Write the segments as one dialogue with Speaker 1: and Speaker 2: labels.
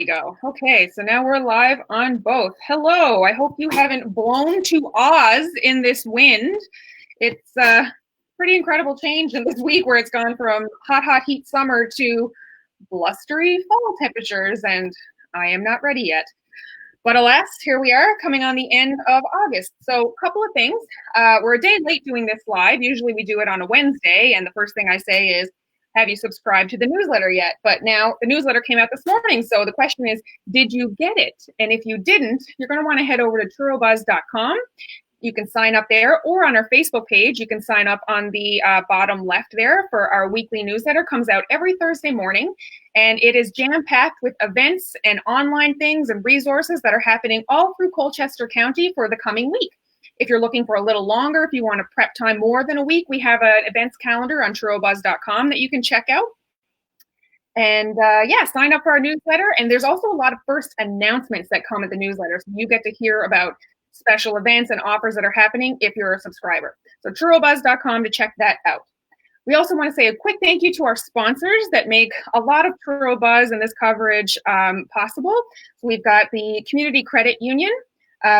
Speaker 1: We go. Okay, so now we're live on both. Hello, I hope you haven't blown to Oz in this wind. It's a pretty incredible change in this week where it's gone from hot heat summer to blustery fall temperatures, and I am not ready yet. But alas, here we are coming on the end of August. So a couple of things. We're a day late doing this live. Usually we do it on a Wednesday, and the first thing I say is, have you subscribed to the newsletter yet? But now the newsletter came out this morning. So the question is, did you get it? And if you didn't, you're going to want to head over to turobuzz.com. You can sign up there, or on our Facebook page. You can sign up on the bottom left there for our weekly newsletter. Comes out every Thursday morning, and it is jam-packed with events and online things and resources that are happening all through Colchester County for the coming week. If you're looking for a little longer, if you want to prep time more than a week, we have an events calendar on turobuzz.com that you can check out. And sign up for our newsletter. And there's also a lot of first announcements that come at the newsletter. So you get to hear about special events and offers that are happening if you're a subscriber. So turobuzz.com to check that out. We also want to say a quick thank you to our sponsors that make a lot of Truro Buzz and this coverage possible. So we've got the Community Credit Union.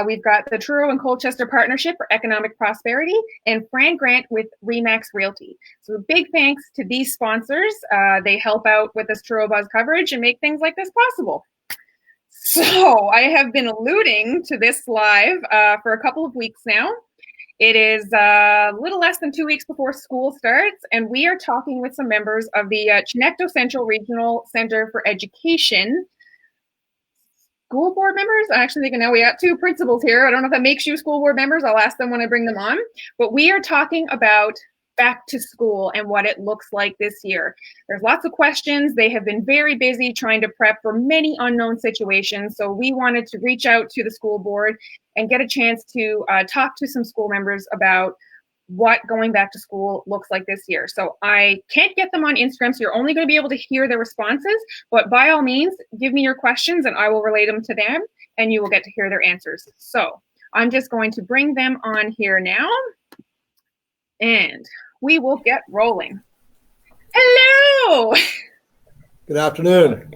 Speaker 1: We've got the Truro and Colchester Partnership for Economic Prosperity, and Fran Grant with Remax Realty. So big thanks to these sponsors. They help out with this Truro Buzz coverage and make things like this possible. So I have been alluding to this live for a couple of weeks now. It is a little less than 2 weeks before school starts, and we are talking with some members of the Chignecto Central Regional Centre for Education. School board members? I'm actually thinking now we have two principals here. I don't know if that makes you school board members. I'll ask them when I bring them on. But we are talking about back to school and what it looks like this year. There's lots of questions. They have been very busy trying to prep for many unknown situations. So we wanted to reach out to the school board and get a chance to talk to some school members about what going back to school looks like this year. So I can't get them on Instagram, so you're only going to be able to hear their responses, but by all means, give me your questions and I will relay them to them and you will get to hear their answers. So I'm just going to bring them on here now and we will get rolling. Hello!
Speaker 2: Good afternoon.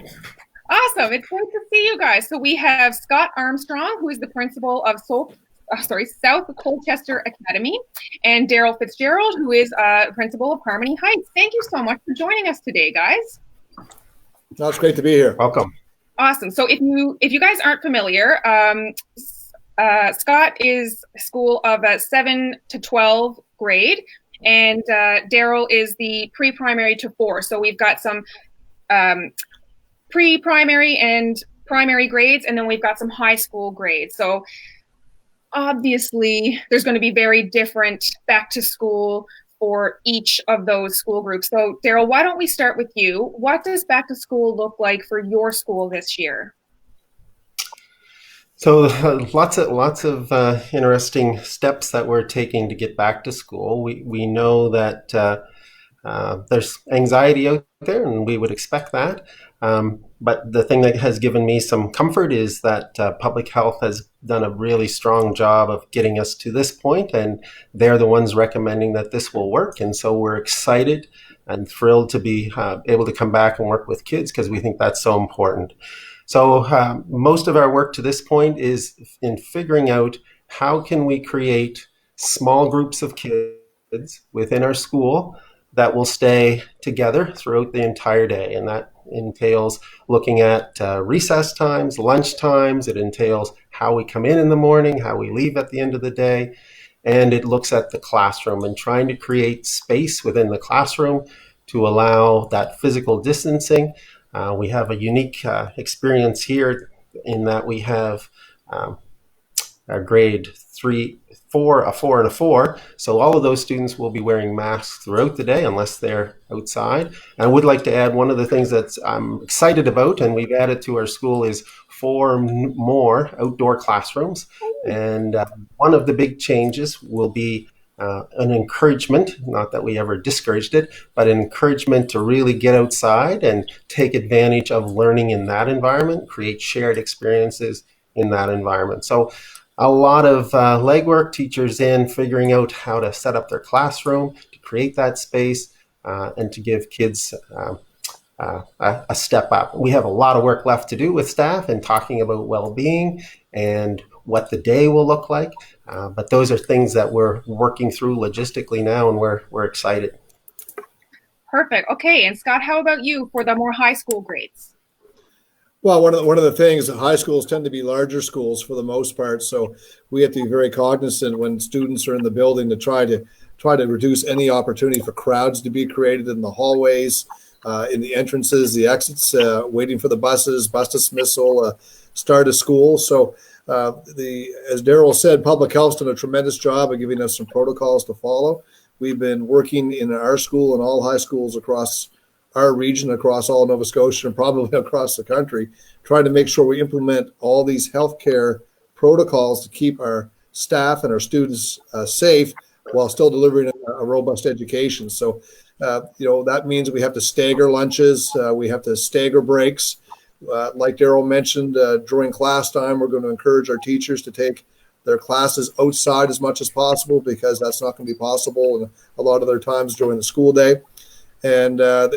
Speaker 1: Awesome, it's great to see you guys. So we have Scott Armstrong, who is the principal of South Colchester Academy, and Darrell Fitzgerald, who is principal of Harmony Heights. Thank you so much for joining us today, guys.
Speaker 2: No, it's great to be here.
Speaker 3: Welcome.
Speaker 1: Awesome. So if you guys aren't familiar, Scott is school of 7 to 12 grade, and Darrell is the pre-primary to 4. So we've got some pre-primary and primary grades, and then we've got some high school grades. So obviously, there's going to be very different back to school for each of those school groups. So, Darrell, why don't we start with you? What does back to school look like for your school this year?
Speaker 3: So, lots of interesting steps that we're taking to get back to school. We know that there's anxiety out there, and we would expect that. But the thing that has given me some comfort is that public health has done a really strong job of getting us to this point, and they're the ones recommending that this will work. And so we're excited and thrilled to be able to come back and work with kids because we think that's so important. So most of our work to this point is in figuring out how can we create small groups of kids within our school that will stay together throughout the entire day. And that entails looking at recess times, lunch times. It entails how we come in the morning, how we leave at the end of the day. And it looks at the classroom and trying to create space within the classroom to allow that physical distancing. We have a unique experience here in that we have our grade 3, 4, a 4, and a 4. So all of those students will be wearing masks throughout the day unless they're outside. And I would like to add one of the things that I'm excited about, and we've added to our school, is 4 more outdoor classrooms. And one of the big changes will be an encouragement, not that we ever discouraged it, but an encouragement to really get outside and take advantage of learning in that environment, create shared experiences in that environment. So a lot of legwork, teachers in figuring out how to set up their classroom, to create that space, and to give kids a step up. We have a lot of work left to do with staff and talking about well-being and what the day will look like. But those are things that we're working through logistically now, and we're excited.
Speaker 1: Perfect. Okay, and Scott, how about you for the more high school grades?
Speaker 2: Well, one of the things, high schools tend to be larger schools for the most part, so we have to be very cognizant when students are in the building to try to reduce any opportunity for crowds to be created in the hallways, in the entrances, the exits, waiting for the buses, bus dismissal, start of school. So as Darrell said, public health's done a tremendous job of giving us some protocols to follow. We've been working in our school and all high schools across our region, across all Nova Scotia, and probably across the country, trying to make sure we implement all these healthcare protocols to keep our staff and our students safe while still delivering a robust education. So, that means we have to stagger lunches, we have to stagger breaks. Like Darrell mentioned, during class time, we're going to encourage our teachers to take their classes outside as much as possible, because that's not going to be possible in a lot of their times during the school day. And a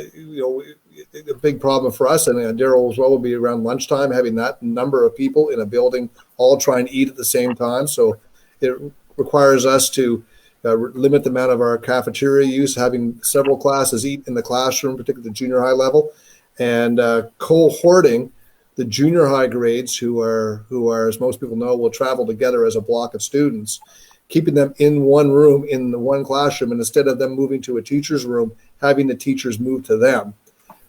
Speaker 2: big problem for us, and Darrell as well, will be around lunchtime, having that number of people in a building all trying to eat at the same time. So it requires us to limit the amount of our cafeteria use, having several classes eat in the classroom, particularly the junior high level, and cohorting the junior high grades who are, as most people know, will travel together as a block of students, keeping them in one room, in the one classroom, and instead of them moving to a teacher's room, having the teachers move to them.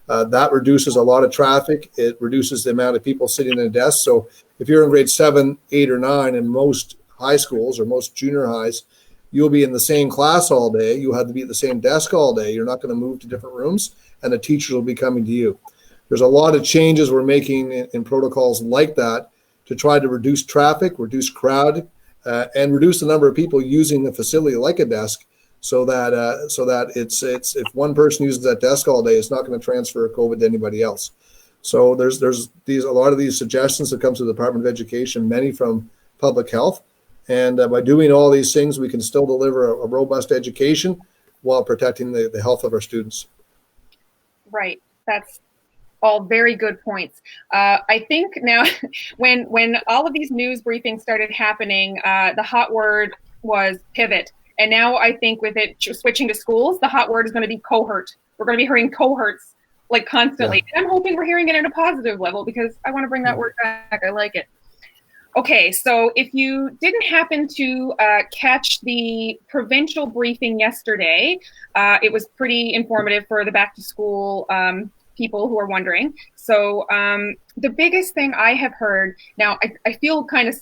Speaker 2: That reduces a lot of traffic. It reduces the amount of people sitting at a desk. So if you're in grade 7, 8, or 9 in most high schools or most junior highs, you'll be in the same class all day. You'll have to be at the same desk all day. You're not going to move to different rooms, and the teachers will be coming to you. There's a lot of changes we're making in protocols like that to try to reduce traffic, reduce crowd, and reduce the number of people using the facility like a desk, so that it's if one person uses that desk all day, it's not going to transfer COVID to anybody else. So there's a lot of these suggestions that come to the Department of Education, many from public health, and by doing all these things, we can still deliver a robust education while protecting the health of our students.
Speaker 1: Right. That's all very good points. I think now when all of these news briefings started happening, the hot word was pivot. And now I think with it switching to schools, the hot word is going to be cohort. We're going to be hearing cohorts like constantly. Yeah. And I'm hoping we're hearing it at a positive level, because I want to bring that word back. I like it. Okay, so if you didn't happen to catch the provincial briefing yesterday, it was pretty informative for the back to school people who are wondering. So the biggest thing I have heard, now I feel kind of,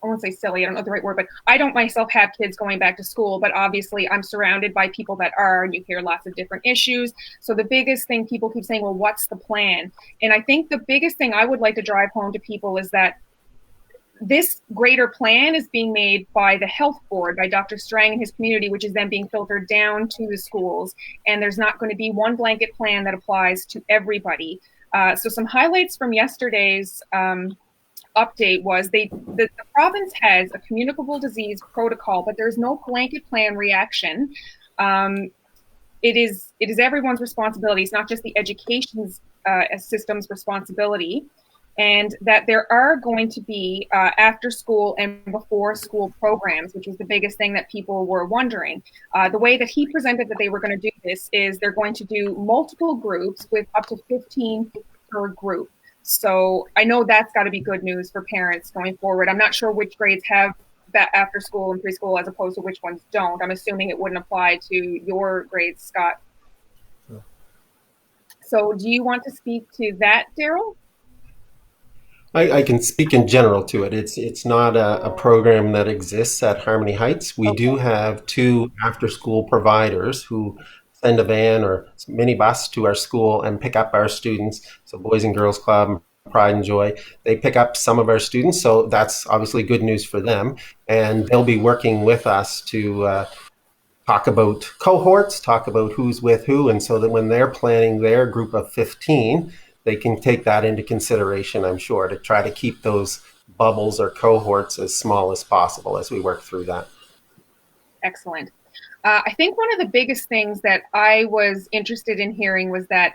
Speaker 1: I won't say silly, I don't know the right word, but I don't myself have kids going back to school, but obviously I'm surrounded by people that are, and you hear lots of different issues. So the biggest thing people keep saying, well, what's the plan? And I think the biggest thing I would like to drive home to people is that this greater plan is being made by the health board, by Dr. Strang and his community, which is then being filtered down to the schools. And there's not going to be one blanket plan that applies to everybody. So some highlights from yesterday's update was the province has a communicable disease protocol, but there's no blanket plan reaction. It is everyone's responsibility. It's not just the education system's responsibility. And that there are going to be after school and before school programs, which was the biggest thing that people were wondering. The way that he presented that they were going to do this is they're going to do multiple groups with up to 15 per group. So I know that's got to be good news for parents going forward. I'm not sure which grades have that after school and preschool as opposed to which ones don't. I'm assuming it wouldn't apply to your grades, Scott. So do you want to speak to that, Darrell?
Speaker 3: I can speak in general to it. It's not a program that exists at Harmony Heights. We do have 2 after-school providers who send a van or minibus to our school and pick up our students. So Boys and Girls Club, Pride and Joy, they pick up some of our students. So that's obviously good news for them. And they'll be working with us to talk about cohorts, talk about who's with who. And so that when they're planning their group of 15, they can take that into consideration, I'm sure, to try to keep those bubbles or cohorts as small as possible as we work through that.
Speaker 1: Excellent. I think one of the biggest things that I was interested in hearing was that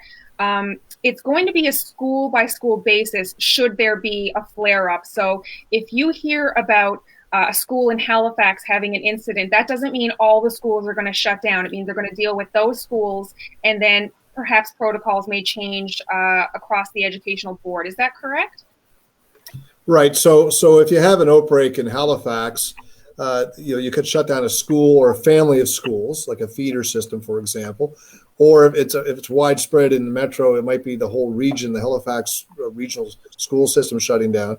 Speaker 1: it's going to be a school by school basis should there be a flare up. So if you hear about a school in Halifax having an incident, that doesn't mean all the schools are going to shut down. It means they're going to deal with those schools, and then perhaps protocols may change across the educational board. Is that correct?
Speaker 2: Right. So if you have an outbreak in Halifax, you could shut down a school or a family of schools, like a feeder system, for example. Or if it's widespread in the metro, it might be the whole region, the Halifax regional school system shutting down.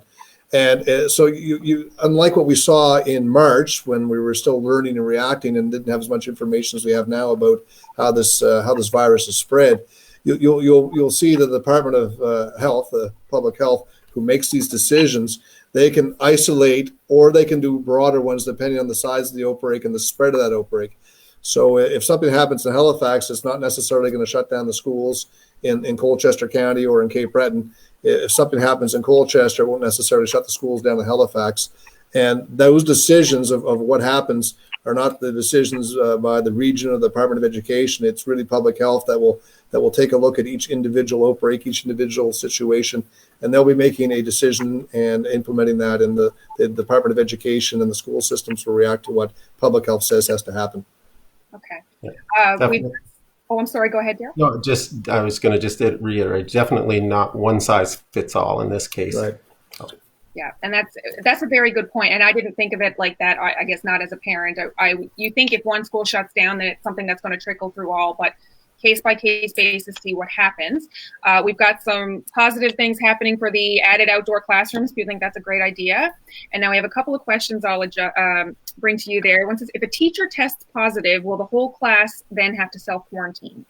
Speaker 2: And so you unlike what we saw in March, when we were still learning and reacting and didn't have as much information as we have now about how this virus is spread, you'll see that the Department of Health, Public Health, who makes these decisions, they can isolate or they can do broader ones depending on the size of the outbreak and the spread of that outbreak. So if something happens in Halifax, it's not necessarily going to shut down the schools in Colchester County or in Cape Breton. If something happens in Colchester, it won't necessarily shut the schools down in Halifax. And those decisions of what happens are not the decisions by the region or the Department of Education. It's really public health that will take a look at each individual outbreak, each individual situation, and they'll be making a decision and implementing that, in the Department of Education and the school systems will react to what public health says has to happen.
Speaker 1: Okay.
Speaker 3: Yeah.
Speaker 1: I'm sorry. Go ahead, Darrell.
Speaker 3: No, I was going to just reiterate, definitely not one size fits all in this case.
Speaker 2: Right.
Speaker 1: Yeah, and that's a very good point. And I didn't think of it like that. I guess not as a parent. You think if one school shuts down, then it's something that's going to trickle through all, but case by case basis, see what happens. We've got some positive things happening for the added outdoor classrooms. If you think that's a great idea. And now we have a couple of questions I'll bring to you there. One says, if a teacher tests positive, will the whole class then have to self-quarantine?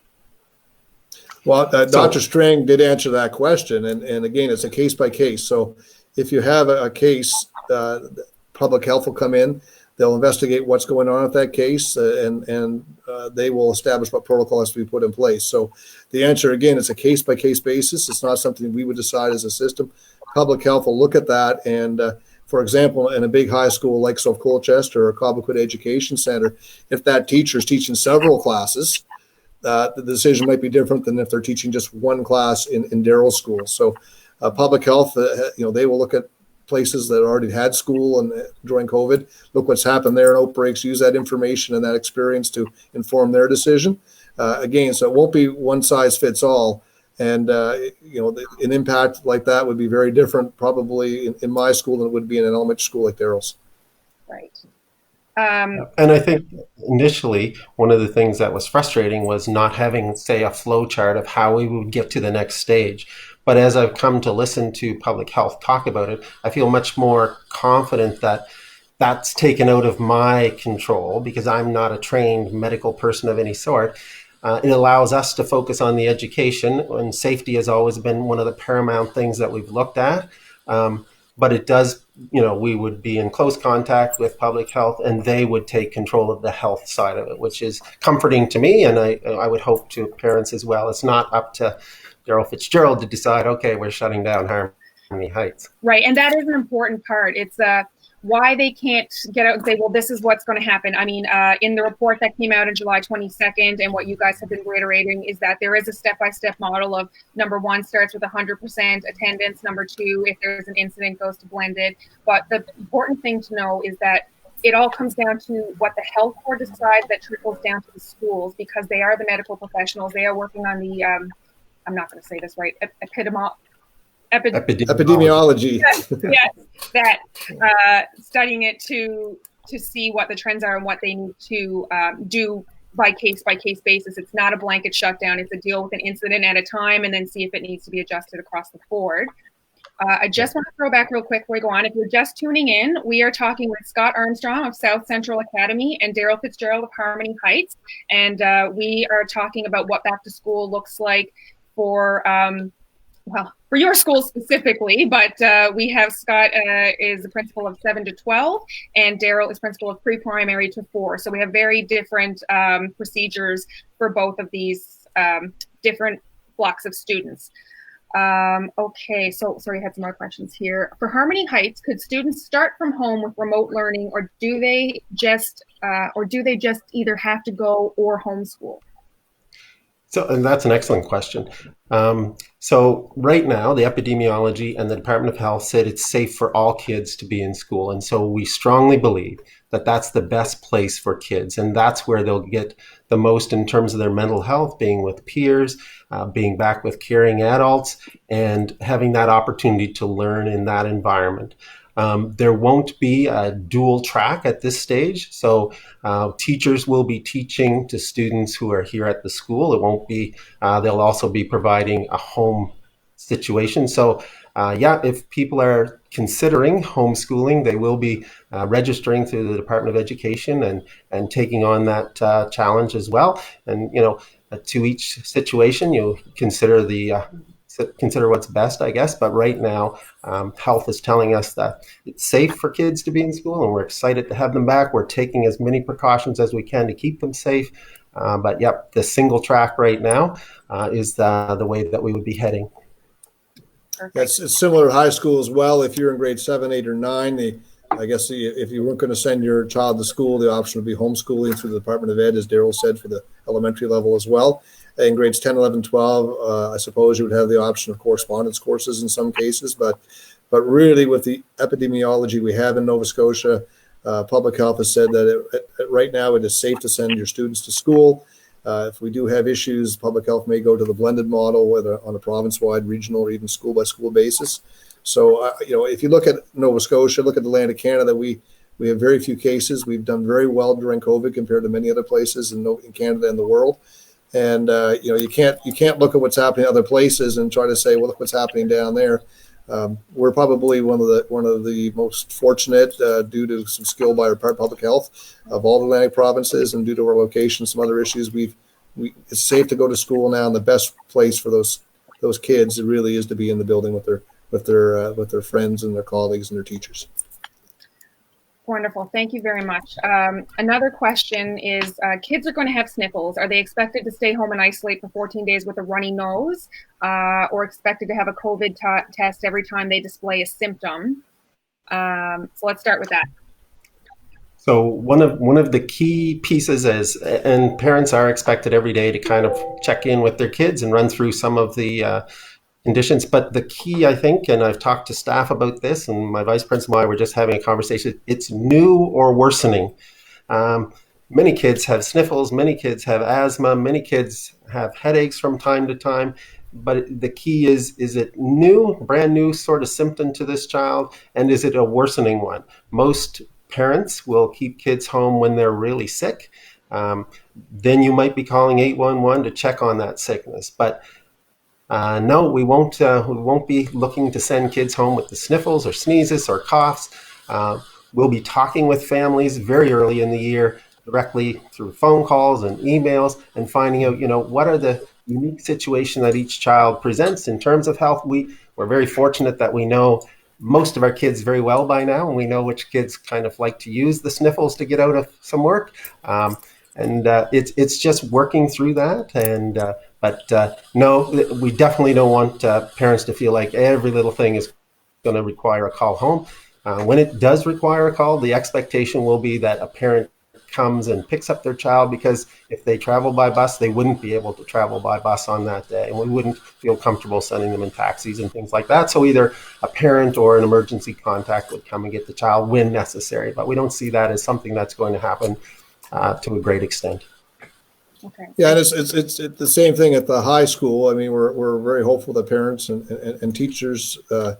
Speaker 2: Well, Dr. Strang did answer that question. And again, it's a case by case. So if you have a case, public health will come in. They'll investigate what's going on with that case, and they will establish what protocol has to be put in place. So the answer, again, it's a case-by-case basis. It's not something we would decide as a system. Public health will look at that, and for example, in a big high school like South Colchester or Cobequid Education Centre, if that teacher is teaching several classes, the decision might be different than if they're teaching just one class in Darrell school. So public health, they will look at places that already had school and during COVID, look what's happened there in outbreaks, use that information and that experience to inform their decision. Again, so it won't be one size fits all. And, an impact like that would be very different probably in my school than it would be in an elementary school like Darrell's.
Speaker 1: Right.
Speaker 3: And I think initially, one of the things that was frustrating was not having, say, a flow chart of how we would get to the next stage. But as I've come to listen to public health talk about it, I feel much more confident that that's taken out of my control because I'm not a trained medical person of any sort. It allows us to focus on the education, and safety has always been one of the paramount things that we've looked at. But it does, we would be in close contact with public health and they would take control of the health side of it, which is comforting to me. And I would hope to parents as well. It's not up to Darrell Fitzgerald to decide, okay, we're shutting down Harmony Heights.
Speaker 1: Right. And that is an important part. It's why they can't get out and say, well, this is what's going to happen. I mean, in the report that came out on July 22nd, and what you guys have been reiterating is that there is a step-by-step model of number one starts with 100% attendance. Number two, if there's an incident, goes to blended. But the important thing to know is that it all comes down to what the health board decides that trickles down to the schools, because they are the medical professionals. They are working on the, I'm not going to say this right,
Speaker 2: epidemiology.
Speaker 1: Yes, that studying it to see what the trends are and what they need to do by case basis. It's not a blanket shutdown. It's a deal with an incident at a time and then see if it needs to be adjusted across the board. I just want to throw back real quick before we go on. If you're just tuning in, we are talking with Scott Armstrong of South Central Academy and Darrell Fitzgerald of Harmony Heights. And we are talking about what back to school looks like for your school specifically, but we have Scott is the principal of 7 to 12, and Darrell is principal of pre-primary to 4. So we have very different procedures for both of these different blocks of students. Okay, so sorry, I had some more questions here. For Harmony Heights, could students start from home with remote learning, or do they just either have to go or homeschool?
Speaker 3: So, and that's an excellent question. So right now, the epidemiology and the Department of Health said it's safe for all kids to be in school. And so we strongly believe that that's the best place for kids. And that's where they'll get the most in terms of their mental health, being with peers, being back with caring adults, and having that opportunity to learn in that environment. There won't be a dual track at this stage. So teachers will be teaching to students who are here at the school. It won't be, they'll also be providing a home situation. So yeah, if people are considering homeschooling, they will be registering through the Department of Education and taking on that challenge as well. And, you know, to each situation, you consider what's best, I guess. But right now, health is telling us that it's safe for kids to be in school, and we're excited to have them back. We're taking as many precautions as we can to keep them safe. But yep, the single track right now is the way that we would be heading.
Speaker 2: It's similar to high school as well. If you're in grade 7, 8, or 9, I guess if you weren't going to send your child to school, the option would be homeschooling through the Department of Ed, as Darrell said, for the elementary level as well. In grades 10, 11, 12, I suppose you would have the option of correspondence courses in some cases. But really, with the epidemiology we have in Nova Scotia, Public Health has said that right now it is safe to send your students to school. If we do have issues, Public Health may go to the blended model, whether on a province-wide, regional, or even school-by-school basis. So, you know, if you look at Nova Scotia, look at the land of Canada, we have very few cases. We've done very well during COVID compared to many other places in Canada and the world. And you know, you can't look at what's happening in other places and try to say, well, look what's happening down there. We're probably one of the most fortunate due to some skill by our public health of all the Atlantic provinces, and due to our location, some other issues. It's safe to go to school now, and the best place for those kids, it really is to be in the building with their friends and their colleagues and their teachers.
Speaker 1: Wonderful. Thank you very much. Another question is, kids are going to have sniffles. Are they expected to stay home and isolate for 14 days with a runny nose, or expected to have a COVID test every time they display a symptom? So let's start with that.
Speaker 3: So one of the key pieces is, and parents are expected every day to kind of check in with their kids and run through some of the conditions. But the key, I think, and I've talked to staff about this, and my vice principal and I were just having a conversation, it's new or worsening. Many kids have sniffles, many kids have asthma, many kids have headaches from time to time. But the key is it new, brand new sort of symptom to this child, and is it a worsening one? Most parents will keep kids home when they're really sick. Then you might be calling 811 to check on that sickness. But no, we won't be looking to send kids home with the sniffles or sneezes or coughs. We'll be talking with families very early in the year, directly through phone calls and emails, and finding out, you know, what are the unique situation that each child presents in terms of health. We're very fortunate that we know most of our kids very well by now, and we know which kids kind of like to use the sniffles to get out of some work. It's just working through that. But no, we definitely don't want parents to feel like every little thing is going to require a call home. When it does require a call, the expectation will be that a parent comes and picks up their child, because if they travel by bus, they wouldn't be able to travel by bus on that day, and we wouldn't feel comfortable sending them in taxis and things like that. So either a parent or an emergency contact would come and get the child when necessary, but we don't see that as something that's going to happen to a great extent.
Speaker 2: Okay. Yeah, and it's the same thing at the high school. I mean, we're very hopeful that parents and teachers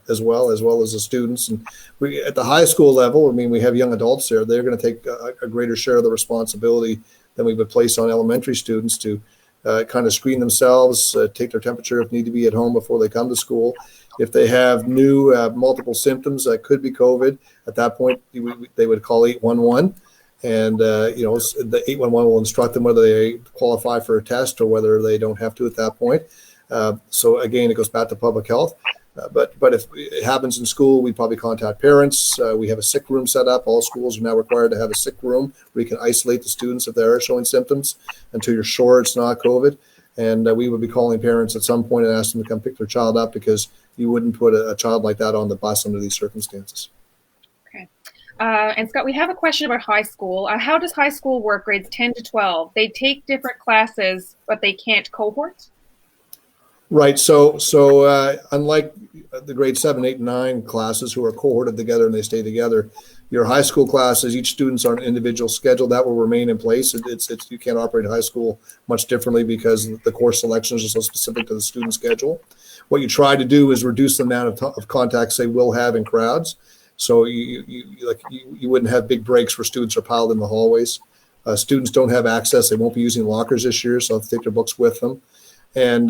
Speaker 2: as well as the students, and we at the high school level, I mean, we have young adults there. They're going to take a greater share of the responsibility than we would place on elementary students to kind of screen themselves, take their temperature if need to be at home before they come to school. If they have new multiple symptoms that could be COVID, at that point they would call 811. And, you know, the 811 will instruct them whether they qualify for a test or whether they don't have to at that point. So, again, it goes back to public health. But if it happens in school, we'd probably contact parents. We have a sick room set up. All schools are now required to have a sick room where you can isolate the students if they are showing symptoms until you're sure it's not COVID. And we would be calling parents at some point and ask them to come pick their child up, because you wouldn't put a child like that on the bus under these circumstances.
Speaker 1: Okay. And Scott, we have a question about high school. How does high school work, grades 10 to 12? They take different classes, but they can't cohort?
Speaker 2: Right. So unlike the grade 7, 8, and 9 classes who are cohorted together and they stay together, your high school classes, each student's on an individual schedule that will remain in place. It's you can't operate high school much differently because the course selections are so specific to the student schedule. What you try to do is reduce the amount of contacts they will have in crowds. So you wouldn't have big breaks where students are piled in the hallways. Students don't have access. They won't be using lockers this year, so they'll take their books with them. And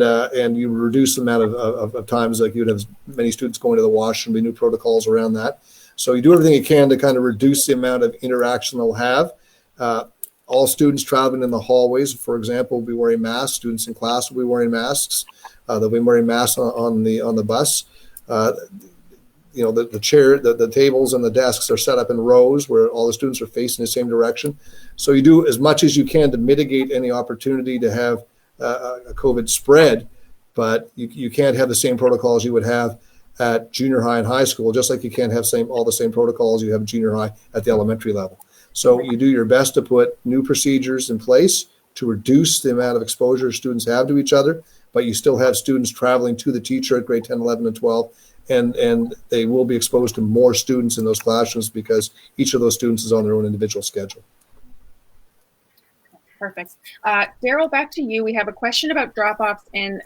Speaker 2: you reduce the amount of times, like you'd have many students going to the washroom, be new protocols around that. So you do everything you can to kind of reduce the amount of interaction they'll have. All students traveling in the hallways, for example, will be wearing masks. Students in class will be wearing masks. They'll be wearing masks on the bus. The tables and the desks are set up in rows where all the students are facing the same direction. So you do as much as you can to mitigate any opportunity to have a COVID spread, but you can't have the same protocols you would have at junior high and high school, just like you can't have all the same protocols you have in junior high at the elementary level. So you do your best to put new procedures in place to reduce the amount of exposure students have to each other, but you still have students traveling to the teacher at grade 10, 11, and 12, and they will be exposed to more students in those classrooms because each of those students is on their own individual schedule.
Speaker 1: Perfect. Darrell, back to you. We have a question about drop-offs and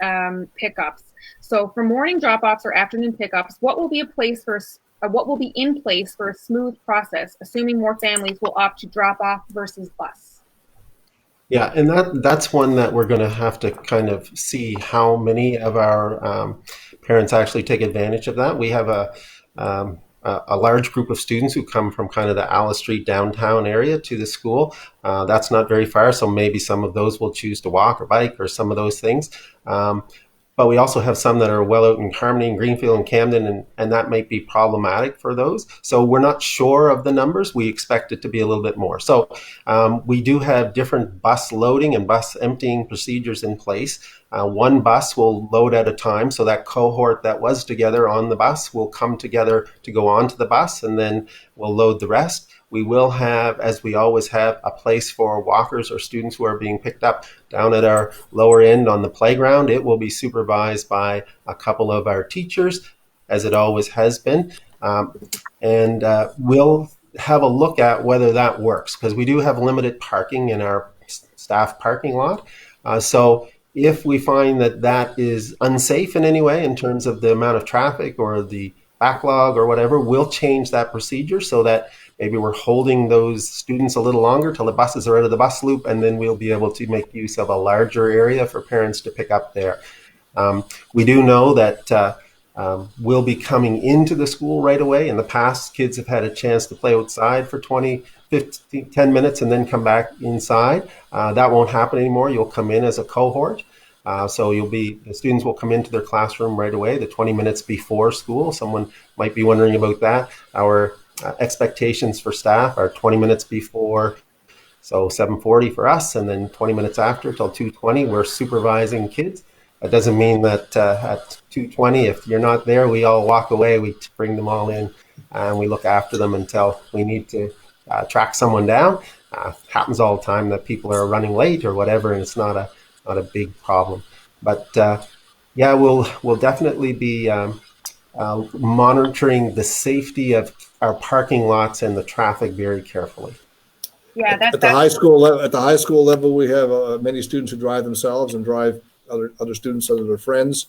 Speaker 1: pickups. So for morning drop-offs or afternoon pickups, what will be in place for a smooth process, assuming more families will opt to drop off versus bus?
Speaker 3: Yeah, and that's one that we're going to have to kind of see how many of our parents actually take advantage of that. We have a large group of students who come from kind of the Alice Street downtown area to the school. That's not very far, so maybe some of those will choose to walk or bike or some of those things. But we also have some that are well out in Harmony and Greenfield and Camden, and that might be problematic for those. So we're not sure of the numbers. We expect it to be a little bit more. So we do have different bus loading and bus emptying procedures in place. One bus will load at a time, so that cohort that was together on the bus will come together to go onto the bus, and then we'll load the rest. We will have, as we always have, a place for walkers or students who are being picked up down at our lower end on the playground. It will be supervised by a couple of our teachers, as it always has been. And we'll have a look at whether that works, because we do have limited parking in our staff parking lot. So if we find that that is unsafe in any way in terms of the amount of traffic or the backlog or whatever, we'll change that procedure so that maybe we're holding those students a little longer till the buses are out of the bus loop, and then we'll be able to make use of a larger area for parents to pick up there. We do know that we'll be coming into the school right away. In the past, kids have had a chance to play outside for 20, 15, 10 minutes and then come back inside. That won't happen anymore. You'll come in as a cohort. So the students will come into their classroom right away, the 20 minutes before school. Someone might be wondering about that. Our expectations for staff are 20 minutes before, so 7:40 for us, and then 20 minutes after till 2:20, we're supervising kids. That doesn't mean that at 2:20, if you're not there, we all walk away. We bring them all in and we look after them until we need to track someone down. Happens all the time that people are running late or whatever, and it's not a big problem. But yeah, we'll definitely be monitoring the safety of our parking lots and the traffic very carefully.
Speaker 1: Yeah,
Speaker 2: at the high school level, we have many students who drive themselves and drive other students, other friends.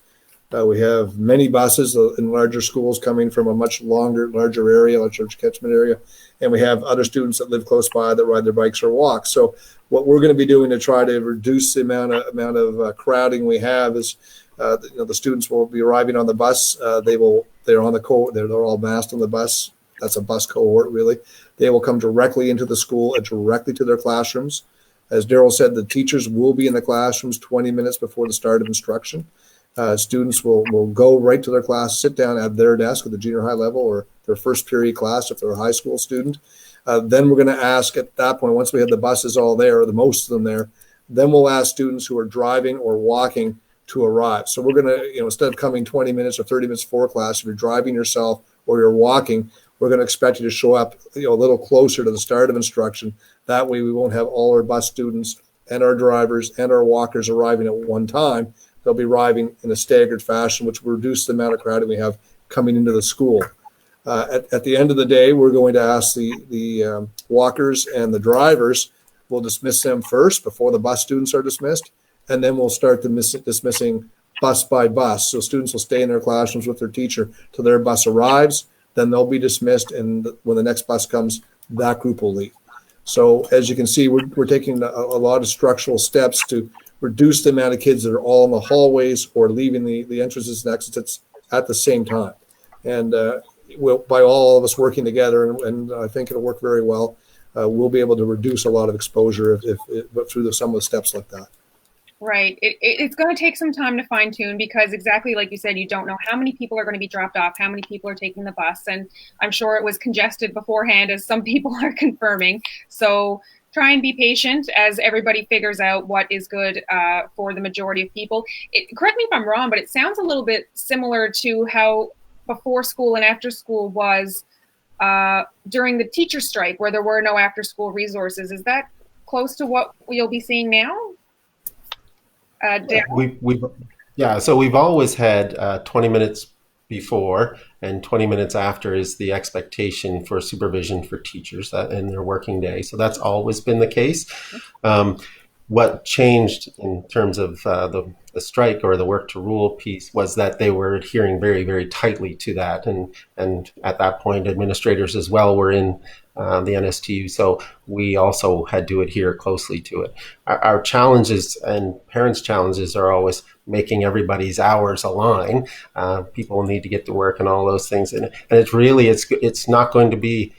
Speaker 2: We have many buses in larger schools coming from a much larger area, larger catchment area, and we have other students that live close by that ride their bikes or walk. So what we're going to be doing to try to reduce the amount of crowding we have is, the students will be arriving on the bus. They're all masked on the bus. That's a bus cohort, really. They will come directly into the school and directly to their classrooms. As Darrell said, the teachers will be in the classrooms 20 minutes before the start of instruction. Students will go right to their class, sit down at their desk at the junior high level or their first period class if they're a high school student. Then we're going to ask at that point, once we have the buses all there, or the most of them there, then we'll ask students who are driving or walking to arrive. So we're going to, instead of coming 20 minutes or 30 minutes before class, if you're driving yourself or you're walking, we're going to expect you to show up, a little closer to the start of instruction. That way we won't have all our bus students and our drivers and our walkers arriving at one time. They'll be arriving in a staggered fashion, which will reduce the amount of crowding we have coming into the school. At the end of the day, we're going to ask the walkers and the drivers, we'll dismiss them first before the bus students are dismissed, and then we'll start dismissing bus by bus. So students will stay in their classrooms with their teacher till their bus arrives, then they'll be dismissed, and when the next bus comes, that group will leave. So as you can see, we're taking a lot of structural steps to reduce the amount of kids that are all in the hallways or leaving the entrances and exits at the same time. And by all of us working together, and I think it'll work very well, we'll be able to reduce a lot of exposure if through some of the steps like that.
Speaker 1: Right. It's going to take some time to fine tune because exactly like you said, you don't know how many people are going to be dropped off, how many people are taking the bus. And I'm sure it was congested beforehand, as some people are confirming. So try and be patient as everybody figures out what is good for the majority of people. Correct me if I'm wrong, but it sounds a little bit similar to how before school and after school was during the teacher strike, where there were no after school resources. Is that close to what you'll be seeing now?
Speaker 3: So we've always had 20 minutes before and 20 minutes after is the expectation for supervision for teachers in their working day. So that's always been the case. What changed in terms of the strike or the work to rule piece was that they were adhering very, very tightly to that. And at that point, administrators as well were in the NSTU. So we also had to adhere closely to it. Our challenges and parents' challenges are always making everybody's hours align. People need to get to work and all those things. And it's really, it's not going to be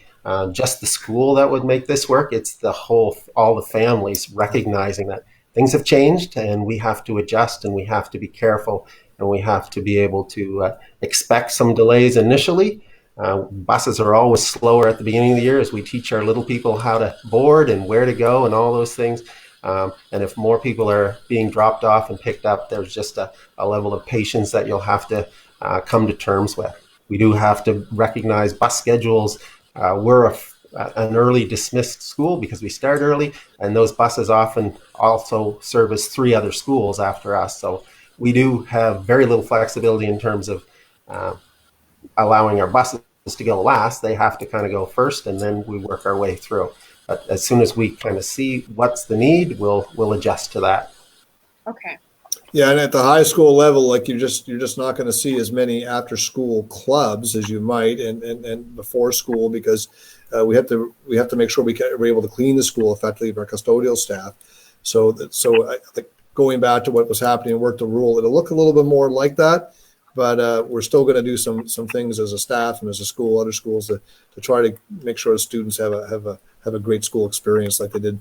Speaker 3: just the school that would make this work. It's all the families recognizing that things have changed and we have to adjust and we have to be careful and we have to be able to expect some delays initially. Buses are always slower at the beginning of the year as we teach our little people how to board and where to go and all those things. And if more people are being dropped off and picked up, there's just a level of patience that you'll have to come to terms with. We do have to recognize bus schedules. We're an early dismissed school because we start early, and those buses often also service 3 other schools after us. So we do have very little flexibility in terms of allowing our buses to go last. They have to kind of go first, and then we work our way through. But as soon as we kind of see what's the need, we'll adjust to that.
Speaker 1: Okay.
Speaker 2: Yeah, and at the high school level, like you're just not going to see as many after school clubs as you might and before school, because we have to make sure we're able to clean the school effectively for our custodial staff. So I think going back to what was happening in work to rule, it'll look a little bit more like that. But we're still going to do some things as a staff and as a school, other schools, to try to make sure the students have a great school experience like they did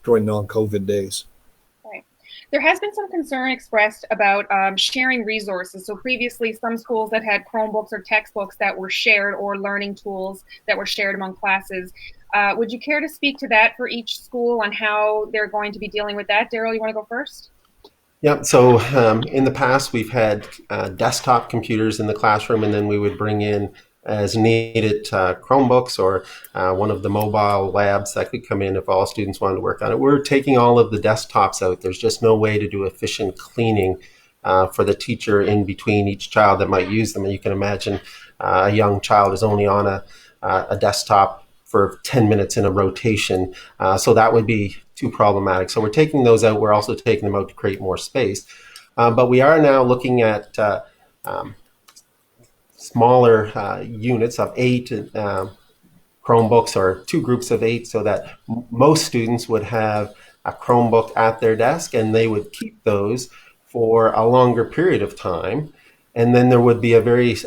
Speaker 2: during non-COVID days.
Speaker 1: Right. There has been some concern expressed about sharing resources. So previously, some schools that had Chromebooks or textbooks that were shared, or learning tools that were shared among classes. Would you care to speak to that for each school on how they're going to be dealing with that? Darrell, you want to go first?
Speaker 3: Yeah, so in the past, we've had desktop computers in the classroom, and then we would bring in, as needed, Chromebooks or one of the mobile labs that could come in if all students wanted to work on it. We're taking all of the desktops out. There's just no way to do efficient cleaning for the teacher in between each child that might use them. And you can imagine a young child is only on a desktop for 10 minutes in a rotation. So that would be too problematic. So we're taking those out. We're also taking them out to create more space. But we are now looking at smaller units of 8 Chromebooks, or 2 groups of 8, so that most students would have a Chromebook at their desk and they would keep those for a longer period of time. And then there would be a very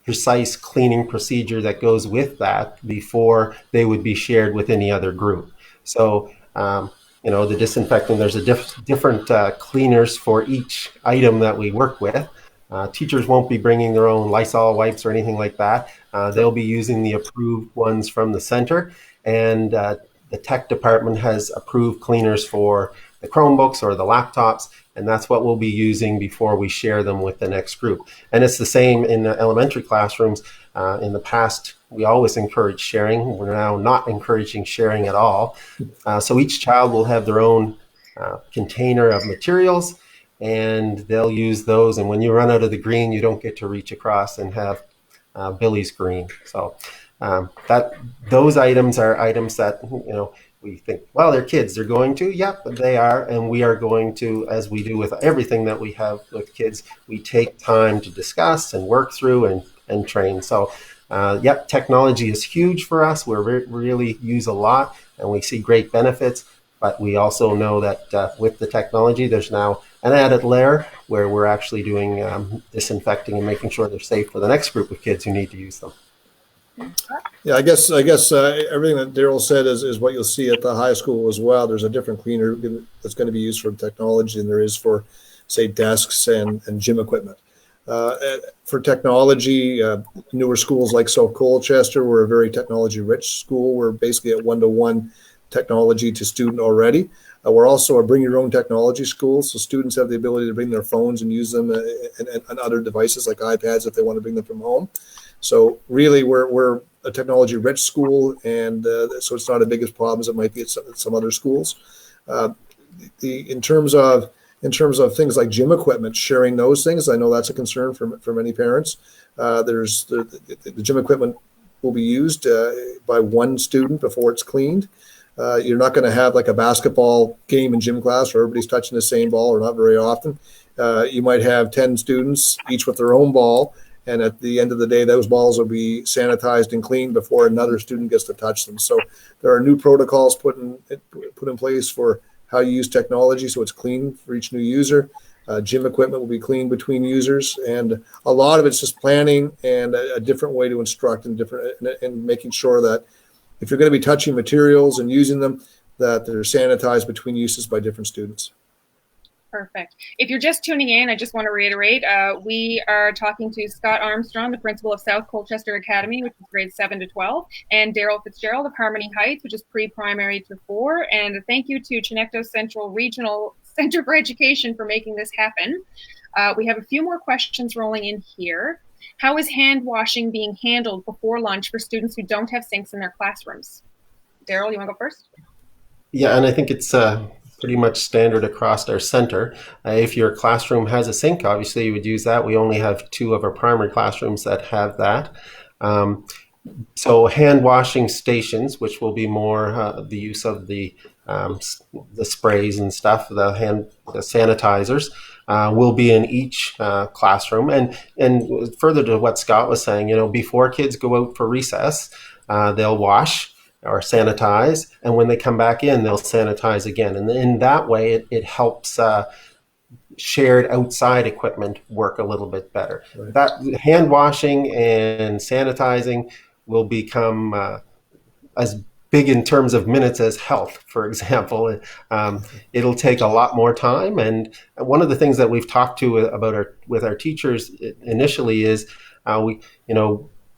Speaker 3: precise cleaning procedure that goes with that before they would be shared with any other group. So, the disinfecting, there's a different cleaners for each item that we work with. Teachers won't be bringing their own Lysol wipes or anything like that. They'll be using the approved ones from the center. And the tech department has approved cleaners for the Chromebooks or the laptops, and that's what we'll be using before we share them with the next group. And it's the same in the elementary classrooms. In the past, we always encourage sharing. We're now not encouraging sharing at all. So each child will have their own container of materials, and they'll use those. And when you run out of the green, you don't get to reach across and have Billy's green. So that those items are items that, we think, well, they're kids, they're going to, but they are, and we are going to, as we do with everything that we have with kids, we take time to discuss and work through and train. So technology is huge for us. We really use a lot, and we see great benefits, but we also know that with the technology, there's now an added layer where we're actually doing disinfecting and making sure they're safe for the next group of kids who need to use them.
Speaker 2: Yeah, I guess everything that Darrell said is what you'll see at the high school as well. There's a different cleaner that's going to be used for technology than there is for, say, desks and gym equipment. For technology, newer schools like South Colchester, we're a very technology-rich school. We're basically at one-to-one technology to student already. We're also a bring your own technology school, so students have the ability to bring their phones and use them and other devices like iPads if they want to bring them from home. So really, we're a technology-rich school, and so it's not as big as problems it might be at some other schools. In terms of things like gym equipment, sharing those things, I know that's a concern for many parents. There's the gym equipment will be used by one student before it's cleaned. You're not going to have like a basketball game in gym class where everybody's touching the same ball, or not very often. You might have 10 students, each with their own ball, and at the end of the day, those balls will be sanitized and cleaned before another student gets to touch them. So there are new protocols put in place for how you use technology, so it's clean for each new user. Gym equipment will be cleaned between users, and a lot of it's just planning and a different way to instruct and making sure that if you're going to be touching materials and using them, that they're sanitized between uses by different students.
Speaker 1: Perfect. If you're just tuning in, I just want to reiterate, we are talking to Scott Armstrong, the principal of South Colchester Academy, which is grades 7 to 12, and Darrell Fitzgerald of Harmony Heights, which is pre-primary to 4. And thank you to Chignecto Central Regional Centre for Education for making this happen. We have a few more questions rolling in here. How is hand washing being handled before lunch for students who don't have sinks in their classrooms? Darrell, you want to go first?
Speaker 3: Yeah, and I think it's pretty much standard across our center. If your classroom has a sink, obviously you would use that. We only have 2 of our primary classrooms that have that. So hand washing stations, which will be more the use of the sprays and stuff, the sanitizers, will be in each classroom. And further to what Scott was saying, before kids go out for recess, they'll wash or sanitize, and when they come back in, they'll sanitize again. And in that way, it helps shared outside equipment work a little bit better. Right. That hand washing and sanitizing will become as big in terms of minutes as health, for example. It'll take a lot more time. And one of the things that we've talked to with our teachers initially is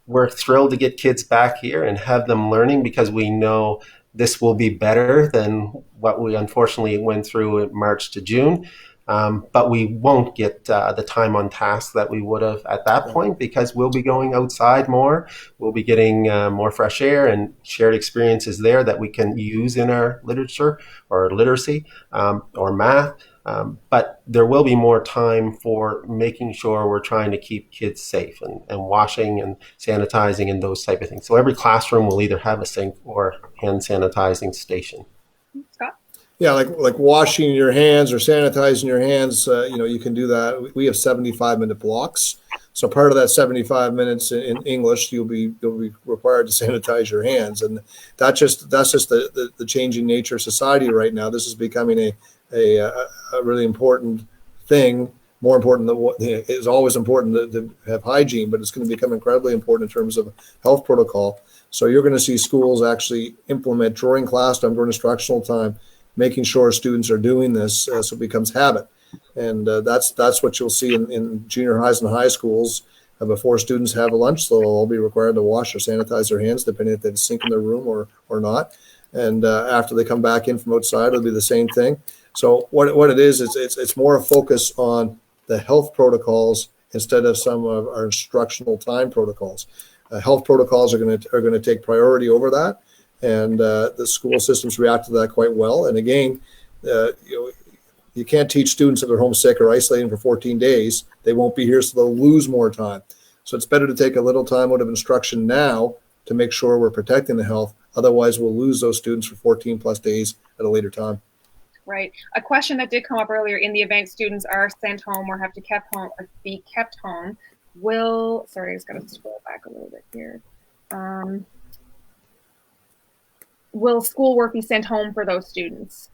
Speaker 3: we're thrilled to get kids back here and have them learning, because we know this will be better than what we unfortunately went through in March to June. But we won't get the time on task that we would have at that point, because we'll be going outside more. We'll be getting more fresh air and shared experiences there that we can use in our literature or literacy or math. But there will be more time for making sure we're trying to keep kids safe and washing and sanitizing and those type of things. So every classroom will either have a sink or hand sanitizing station.
Speaker 1: Scott?
Speaker 2: Yeah, like washing your hands or sanitizing your hands, you can do that. We have 75-minute blocks. So part of that 75 minutes in English, you'll be required to sanitize your hands. And that's just the changing nature of society right now. This is becoming a really important thing, more important than what is always important to have hygiene, but it's going to become incredibly important in terms of health protocol. So you're going to see schools actually implement during class time, during instructional time, making sure students are doing this so it becomes habit. And that's what you'll see in junior highs and high schools. Before students have a lunch, they'll all be required to wash or sanitize their hands, depending if they have a sink in their room or not. And after they come back in from outside, it'll be the same thing. So what it is it's more a focus on the health protocols instead of some of our instructional time protocols. Health protocols are going to take priority over that, and the school systems react to that quite well. And again, you can't teach students if they're homesick or isolating for 14 days. They won't be here, so they'll lose more time. So it's better to take a little time out of instruction now to make sure we're protecting the health. Otherwise, we'll lose those students for 14 plus days at a later time.
Speaker 1: Right. A question that did come up earlier: in the event students are sent home or have to be kept home, sorry, I just got to scroll back a little bit here. Will schoolwork be sent home for those students?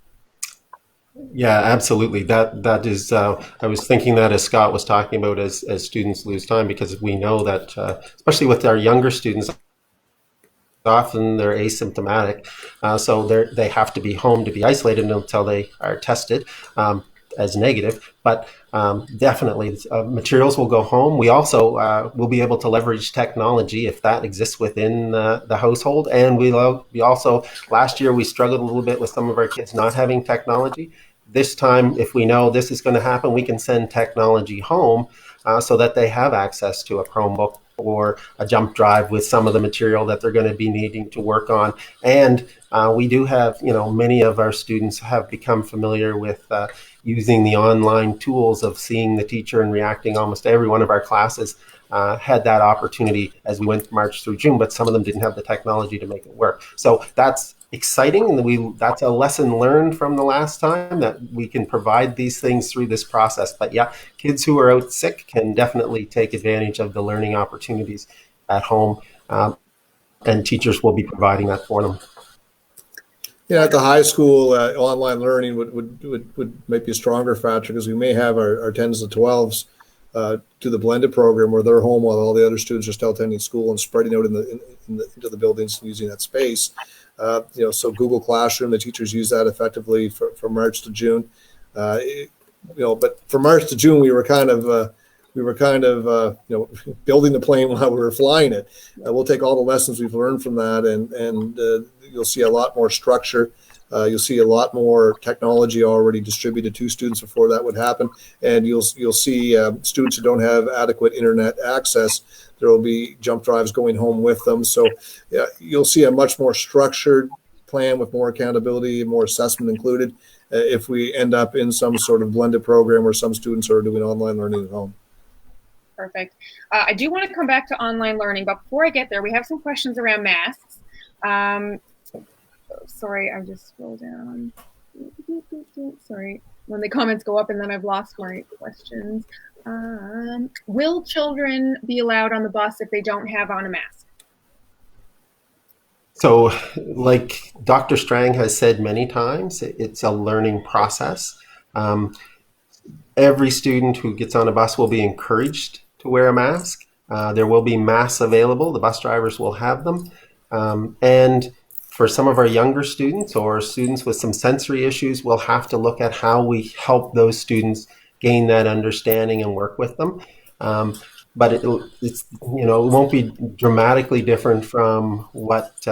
Speaker 3: Yeah, absolutely. That is. I was thinking that as Scott was talking about, as students lose time, because we know that, especially with our younger students, often they're asymptomatic, so they have to be home to be isolated until they are tested as negative. But definitely, materials will go home. We also will be able to leverage technology if that exists within the household. And we also, last year we struggled a little bit with some of our kids not having technology. This time, if we know this is going to happen, we can send technology home so that they have access to a Chromebook or a jump drive with some of the material that they're going to be needing to work on. And we do have, many of our students have become familiar with using the online tools of seeing the teacher and reacting. Almost every one of our classes had that opportunity as we went from March through June, but some of them didn't have the technology to make it work. So that's exciting, and that's a lesson learned from the last time, that we can provide these things through this process. But yeah, kids who are out sick can definitely take advantage of the learning opportunities at home, and teachers will be providing that for them.
Speaker 2: Yeah, at the high school, online learning would might be a stronger factor, because we may have our 10s to 12s to the blended program where they're home while all the other students are still attending school and spreading out into the buildings and using that space. So Google Classroom, the teachers use that effectively from March to June. But from March to June, we were kind of building the plane while we were flying it. We'll take all the lessons we've learned from that, and you'll see a lot more structure. You'll see a lot more technology already distributed to students before that would happen, and you'll see students who don't have adequate internet access. There will be jump drives going home with them. So you'll see a much more structured plan with more accountability and more assessment included if we end up in some sort of blended program where some students are doing online learning at home.
Speaker 1: Perfect. I do want to come back to online learning, but before I get there, we have some questions around masks. Sorry, I just scrolled down. Sorry, when the comments go up and then I've lost my questions. Will children be allowed on the bus if they don't have on a mask?
Speaker 3: So, like Dr. Strang has said many times, it's a learning process. Every student who gets on a bus will be encouraged to wear a mask. There will be masks available. The bus drivers will have them. And for some of our younger students or students with some sensory issues, we'll have to look at how we help those students gain that understanding and work with them. But it won't be dramatically different from what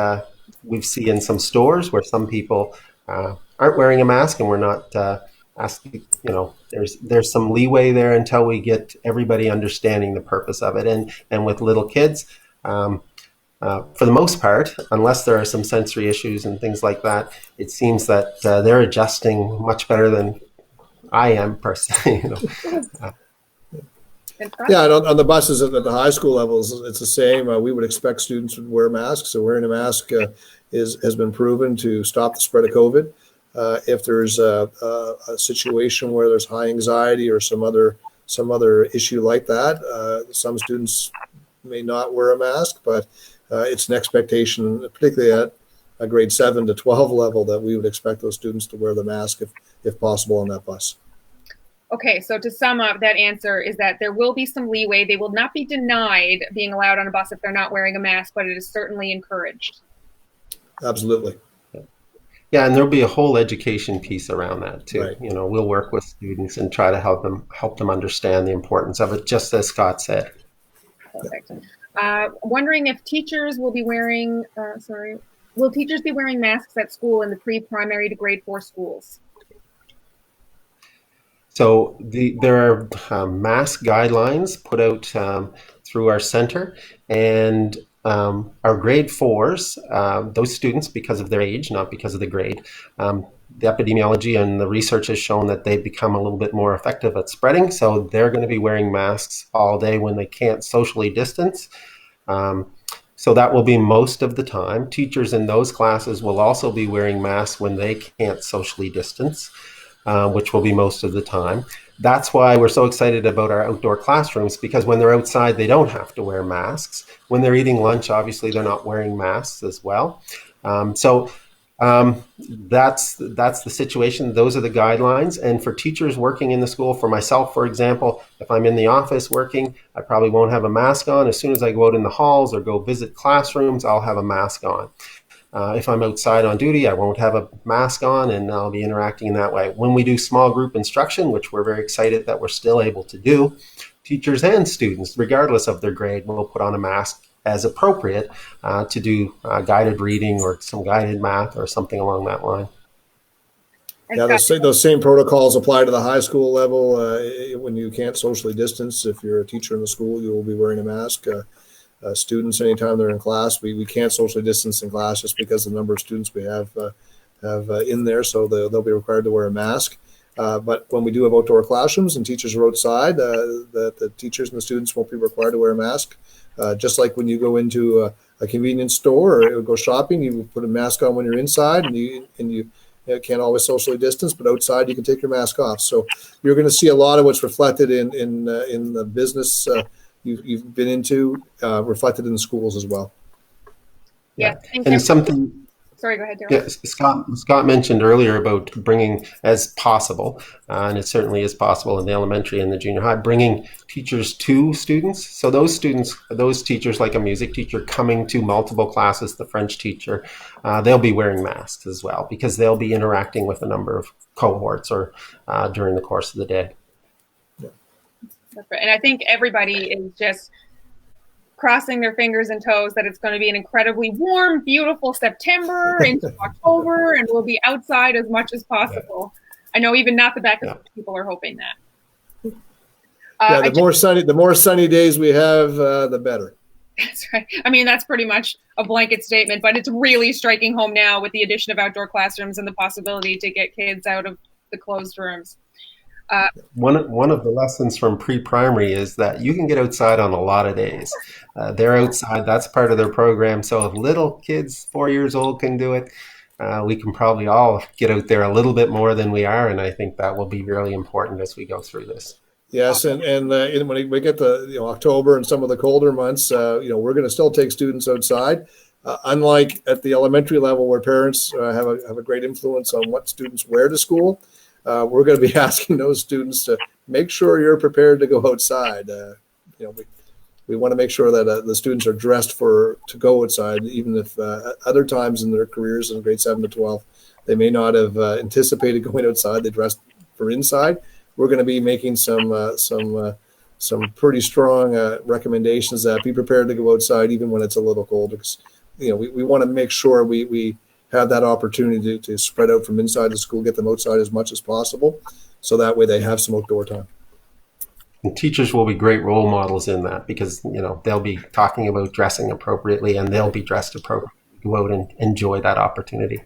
Speaker 3: we see in some stores where some people aren't wearing a mask, and we're not asking. There's some leeway there until we get everybody understanding the purpose of it. And with little kids, for the most part, unless there are some sensory issues and things like that, it seems that they're adjusting much better than I am personally.
Speaker 2: Yeah, and on the buses at the high school levels, it's the same. We would expect students to wear masks. So wearing a mask has been proven to stop the spread of COVID. If there's a situation where there's high anxiety or some other issue like that, some students may not wear a mask, but it's an expectation, particularly at a grade 7 to 12 level, that we would expect those students to wear the mask if possible on that bus.
Speaker 1: Okay, so to sum up, that answer is that there will be some leeway. They will not be denied being allowed on a bus if they're not wearing a mask, but it is certainly encouraged.
Speaker 2: Absolutely.
Speaker 3: Yeah, and there'll be a whole education piece around that too.
Speaker 2: Right.
Speaker 3: We'll work with students and try to help them understand the importance of it, just as Scott said.
Speaker 1: Perfect. Wondering if teachers will be wearing, will teachers be wearing masks at school in the pre-primary to grade 4 schools?
Speaker 3: So there are mask guidelines put out through our center, and our grade fours, those students, because of their age, not because of the grade, the epidemiology and the research has shown that they become a little bit more effective at spreading. So they're going to be wearing masks all day when they can't socially distance. So that will be most of the time. Teachers in those classes will also be wearing masks when they can't socially distance, which will be most of the time. That's why we're so excited about our outdoor classrooms, because when they're outside, they don't have to wear masks. When they're eating lunch, obviously, they're not wearing masks as well. That's the situation. Those are the guidelines. And for teachers working in the school, for myself, for example, if I'm in the office working, I probably won't have a mask on. As soon as I go out in the halls or go visit classrooms, I'll have a mask on. If I'm outside on duty, I won't have a mask on, and I'll be interacting in that way. When we do small group instruction, which we're very excited that we're still able to do, teachers and students, regardless of their grade, will put on a mask as appropriate to do guided reading or some guided math or something along that line.
Speaker 2: Yeah, those same protocols apply to the high school level. When you can't socially distance, if you're a teacher in the school, you will be wearing a mask. Students, anytime they're in class, we can't socially distance in class just because of the number of students we have in there, so they'll be required to wear a mask. But when we do have outdoor classrooms and teachers are outside, the teachers and the students won't be required to wear a mask. Just like when you go into a convenience store or go shopping, you put a mask on when you're inside, and you can't always socially distance, but outside you can take your mask off. So you're going to see a lot of what's reflected in the business you've been into, reflected in the schools as well.
Speaker 1: Yeah.
Speaker 3: And something.
Speaker 1: Sorry, go ahead, Darrell.
Speaker 3: Yeah, Scott mentioned earlier about bringing, as possible, and it certainly is possible in the elementary and the junior high, bringing teachers to students. So those teachers, like a music teacher coming to multiple classes, the French teacher, they'll be wearing masks as well, because they'll be interacting with a number of cohorts or during the course of the day.
Speaker 1: That's right. And I think everybody is just crossing their fingers and toes that it's going to be an incredibly warm, beautiful September into October, and we'll be outside as much as possible. I know even not the back of people are hoping that.
Speaker 2: The more sunny days we have, the better.
Speaker 1: That's right. I mean, that's pretty much a blanket statement, but it's really striking home now with the addition of outdoor classrooms and the possibility to get kids out of the closed rooms.
Speaker 3: One of the lessons from pre-primary is that you can get outside on a lot of days. They're outside. That's part of their program. So if little kids 4 years old can do it, we can probably all get out there a little bit more than we are. And I think that will be really important as we go through this.
Speaker 2: Yes, and when we get to October and some of the colder months, we're going to still take students outside. Unlike at the elementary level, where parents have a great influence on what students wear to school, we're going to be asking those students to make sure you're prepared to go outside. We want to make sure that the students are dressed to go outside, even if other times in their careers in grade 7 to 12, they may not have anticipated going outside. They dressed for inside. We're going to be making some pretty strong recommendations that be prepared to go outside even when it's a little cold, because we want to make sure we have that opportunity to spread out from inside the school, get them outside as much as possible, so that way they have some outdoor time.
Speaker 3: And teachers will be great role models in that, because they'll be talking about dressing appropriately, and they'll be dressed appropriately to go out and enjoy that opportunity.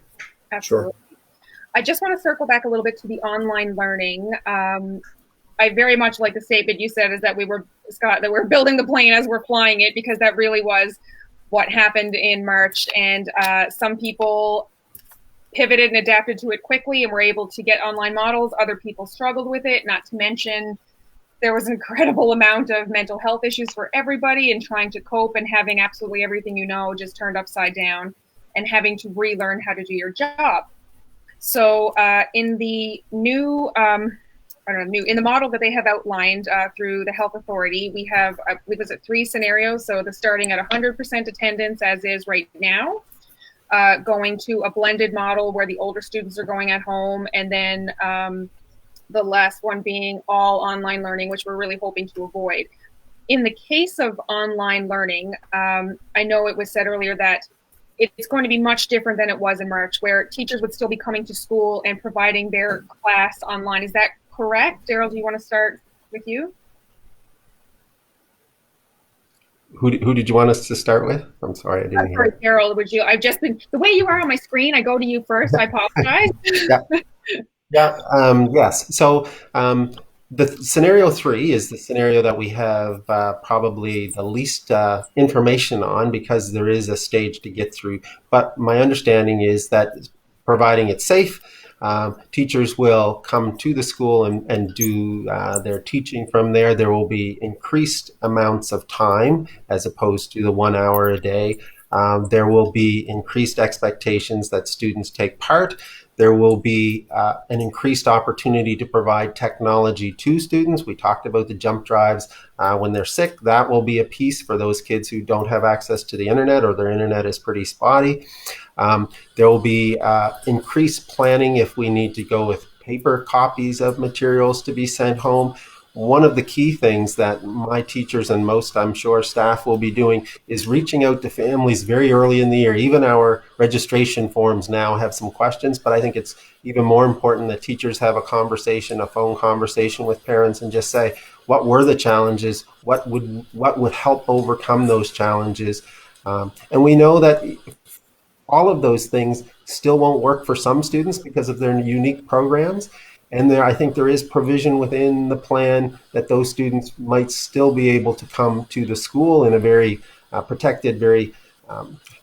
Speaker 1: Absolutely. Sure. I just want to circle back a little bit to the online learning. I very much like the statement you said, is that we're building the plane as we're flying it, because that really was what happened in March. And some people pivoted and adapted to it quickly and were able to get online models. Other people struggled with it, not to mention there was an incredible amount of mental health issues for everybody, and trying to cope and having absolutely everything just turned upside down, and having to relearn how to do your job. So in the new, in the model that they have outlined through the health authority, we have, I believe it's 3 scenarios. So the starting at 100% attendance as is right now, going to a blended model where the older students are going at home, and then the last one being all online learning, which we're really hoping to avoid. In the case of online learning, I know it was said earlier that it's going to be much different than it was in March, where teachers would still be coming to school and providing their class online. Is that correct? Darrell, do you want to start with you?
Speaker 3: Who did you want us to start with? I'm sorry, I didn't
Speaker 1: Sorry,
Speaker 3: hear.
Speaker 1: Darrell, I've just been, the way you are on my screen, I go to you first. I apologize.
Speaker 3: Yeah. Yeah. Yes. So the scenario 3 is the scenario that we have probably the least information on because there is a stage to get through. But my understanding is that providing it's safe, teachers will come to the school and do their teaching from there. There will be increased amounts of time as opposed to the 1 hour a day. There will be increased expectations that students take part. There will be an increased opportunity to provide technology to students. We talked about the jump drives when they're sick. That will be a piece for those kids who don't have access to the internet or their internet is pretty spotty. There will be increased planning if we need to go with paper copies of materials to be sent home. One of the key things that my teachers and most, I'm sure, staff will be doing is reaching out to families very early in the year. Even our registration forms now have some questions, but I think it's even more important that teachers have a conversation, a phone conversation with parents and just say, what were the challenges? What would help overcome those challenges? And we know that all of those things still won't work for some students because of their unique programs. And I think there is provision within the plan that those students might still be able to come to the school in a very protected, very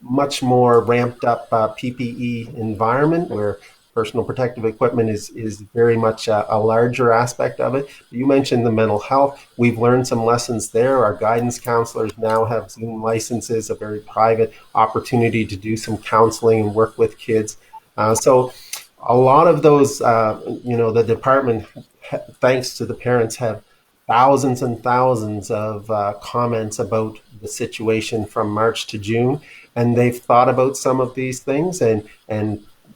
Speaker 3: much more ramped up PPE environment where personal protective equipment is very much a larger aspect of it. You mentioned the mental health. We've learned some lessons there. Our guidance counselors now have Zoom licenses, a very private opportunity to do some counseling and work with kids. So a lot of those, the department, thanks to the parents, have thousands and thousands of comments about the situation from March to June. And they've thought about some of these things and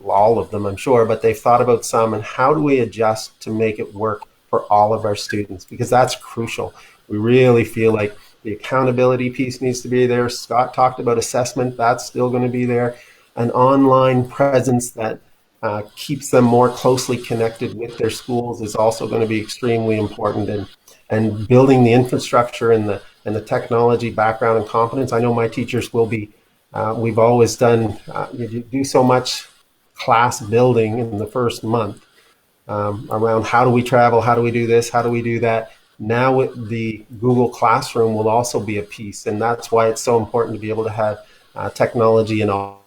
Speaker 3: all of them, I'm sure, but they've thought about some and how do we adjust to make it work for all of our students? Because that's crucial. We really feel like the accountability piece needs to be there. Scott talked about assessment. That's still going to be there. An online presence that keeps them more closely connected with their schools is also going to be extremely important. And building the infrastructure and the technology background and competence. I know my teachers will be. We've always done. You do so much class building in the first month around how do we travel, how do we do this, how do we do that. Now the Google Classroom will also be a piece, and that's why it's so important to be able to have technology in all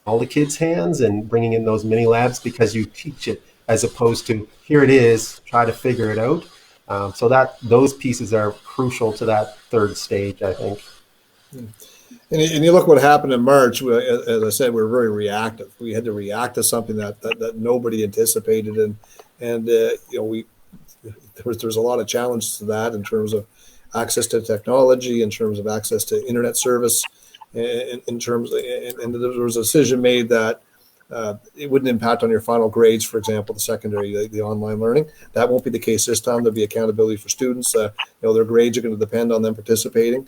Speaker 3: the kids' hands and bringing in those mini labs because you teach it as opposed to here it is, try to figure it out. So that those pieces are crucial to that third stage, I think.
Speaker 2: And you look what happened in March. As I said, we were very reactive. We had to react to something that nobody anticipated, and there's a lot of challenges to that in terms of access to technology, in terms of access to internet service, in terms of, and there was a decision made that it wouldn't impact on your final grades, for example, the secondary, the online learning. That won't be the case this time. There'll be accountability for students. Their grades are going to depend on them participating.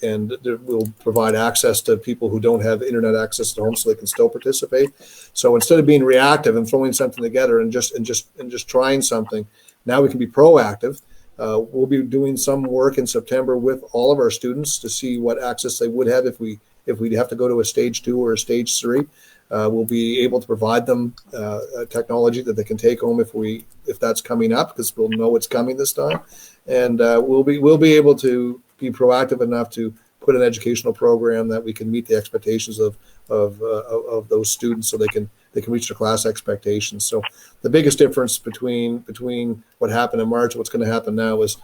Speaker 2: And we'll provide access to people who don't have internet access at home so they can still participate. So instead of being reactive and throwing something together and just trying something, now we can be proactive. We'll be doing some work in September with all of our students to see what access they would have if we have to go to a stage 2 or a stage 3. We'll be able to provide them technology that they can take home if that's coming up, because we'll know it's coming this time, and we'll be able to be proactive enough to put an educational program that we can meet the expectations of those students, so they can reach their class expectations. So the biggest difference between what happened in March and what's going to happen now is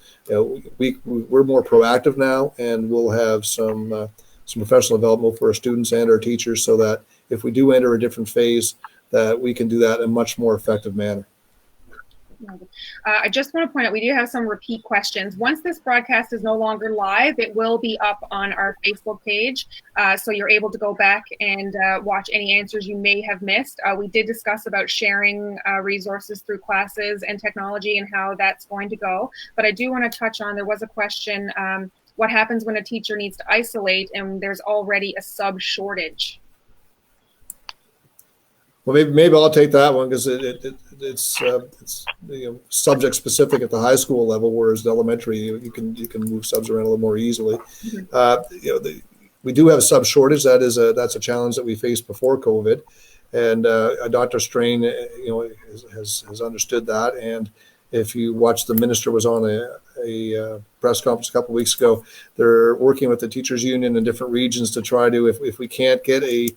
Speaker 2: we're more proactive now, and we'll have some professional development for our students and our teachers, so that if we do enter a different phase, that we can do that in a much more effective manner.
Speaker 1: I just want to point out, we do have some repeat questions. Once this broadcast is no longer live, it will be up on our Facebook page. So you're able to go back and watch any answers you may have missed. We did discuss about sharing resources through classes and technology and how that's going to go. But I do want to touch on, there was a question, what happens when a teacher needs to isolate and there's already a sub shortage?
Speaker 2: Well, maybe I'll take that one because it's subject specific at the high school level, whereas the elementary you can move subs around a little more easily. We do have a sub shortage. That's a challenge that we faced before COVID, and Dr. Strain has understood that. And if you watch, the minister was on a press conference a couple of weeks ago. They're working with the teachers union in different regions to try to, if we can't get a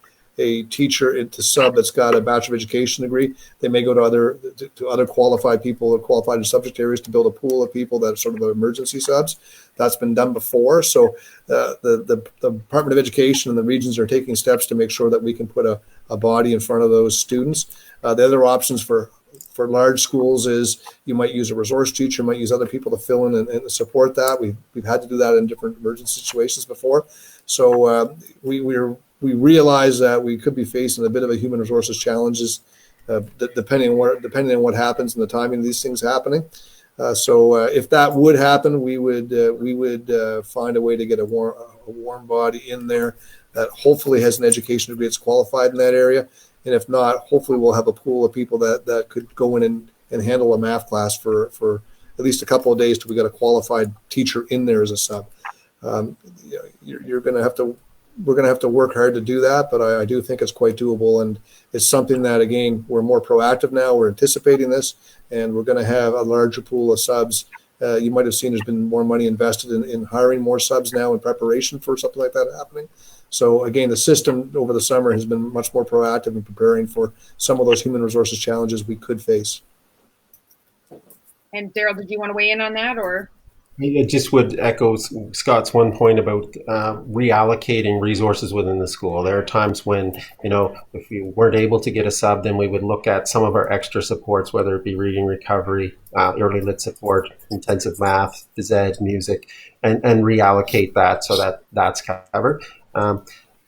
Speaker 2: teacher into sub that's got a Bachelor of Education degree, they may go to other qualified people or qualified in subject areas to build a pool of people that are sort of emergency subs. That's been done before. So the Department of Education and the regions are taking steps to make sure that we can put a body in front of those students. The other options for large schools is you might use a resource teacher, might use other people to fill in and support that. We've had to do that in different emergency situations before. So we realize that we could be facing a bit of a human resources challenges, depending on what happens and the timing of these things happening. So if that would happen, we would find a way to get a warm body in there that hopefully has an education degree that's qualified in that area. And if not, hopefully we'll have a pool of people that could go in and handle a math class for at least a couple of days till we got a qualified teacher in there as a sub. We're going to have to work hard to do that, but I do think it's quite doable. And it's something that, again, we're more proactive now. We're anticipating this, and we're going to have a larger pool of subs. You might have seen there's been more money invested in hiring more subs now in preparation for something like that happening. So, again, the system over the summer has been much more proactive in preparing for some of those human resources challenges we could face.
Speaker 1: And Darrell, did you want to weigh in on that, or?
Speaker 3: I just would echo Scott's one point about reallocating resources within the school. There are times when, if we weren't able to get a sub, then we would look at some of our extra supports, whether it be reading recovery, early lit support, intensive math, phys ed, music, and reallocate that so that's covered.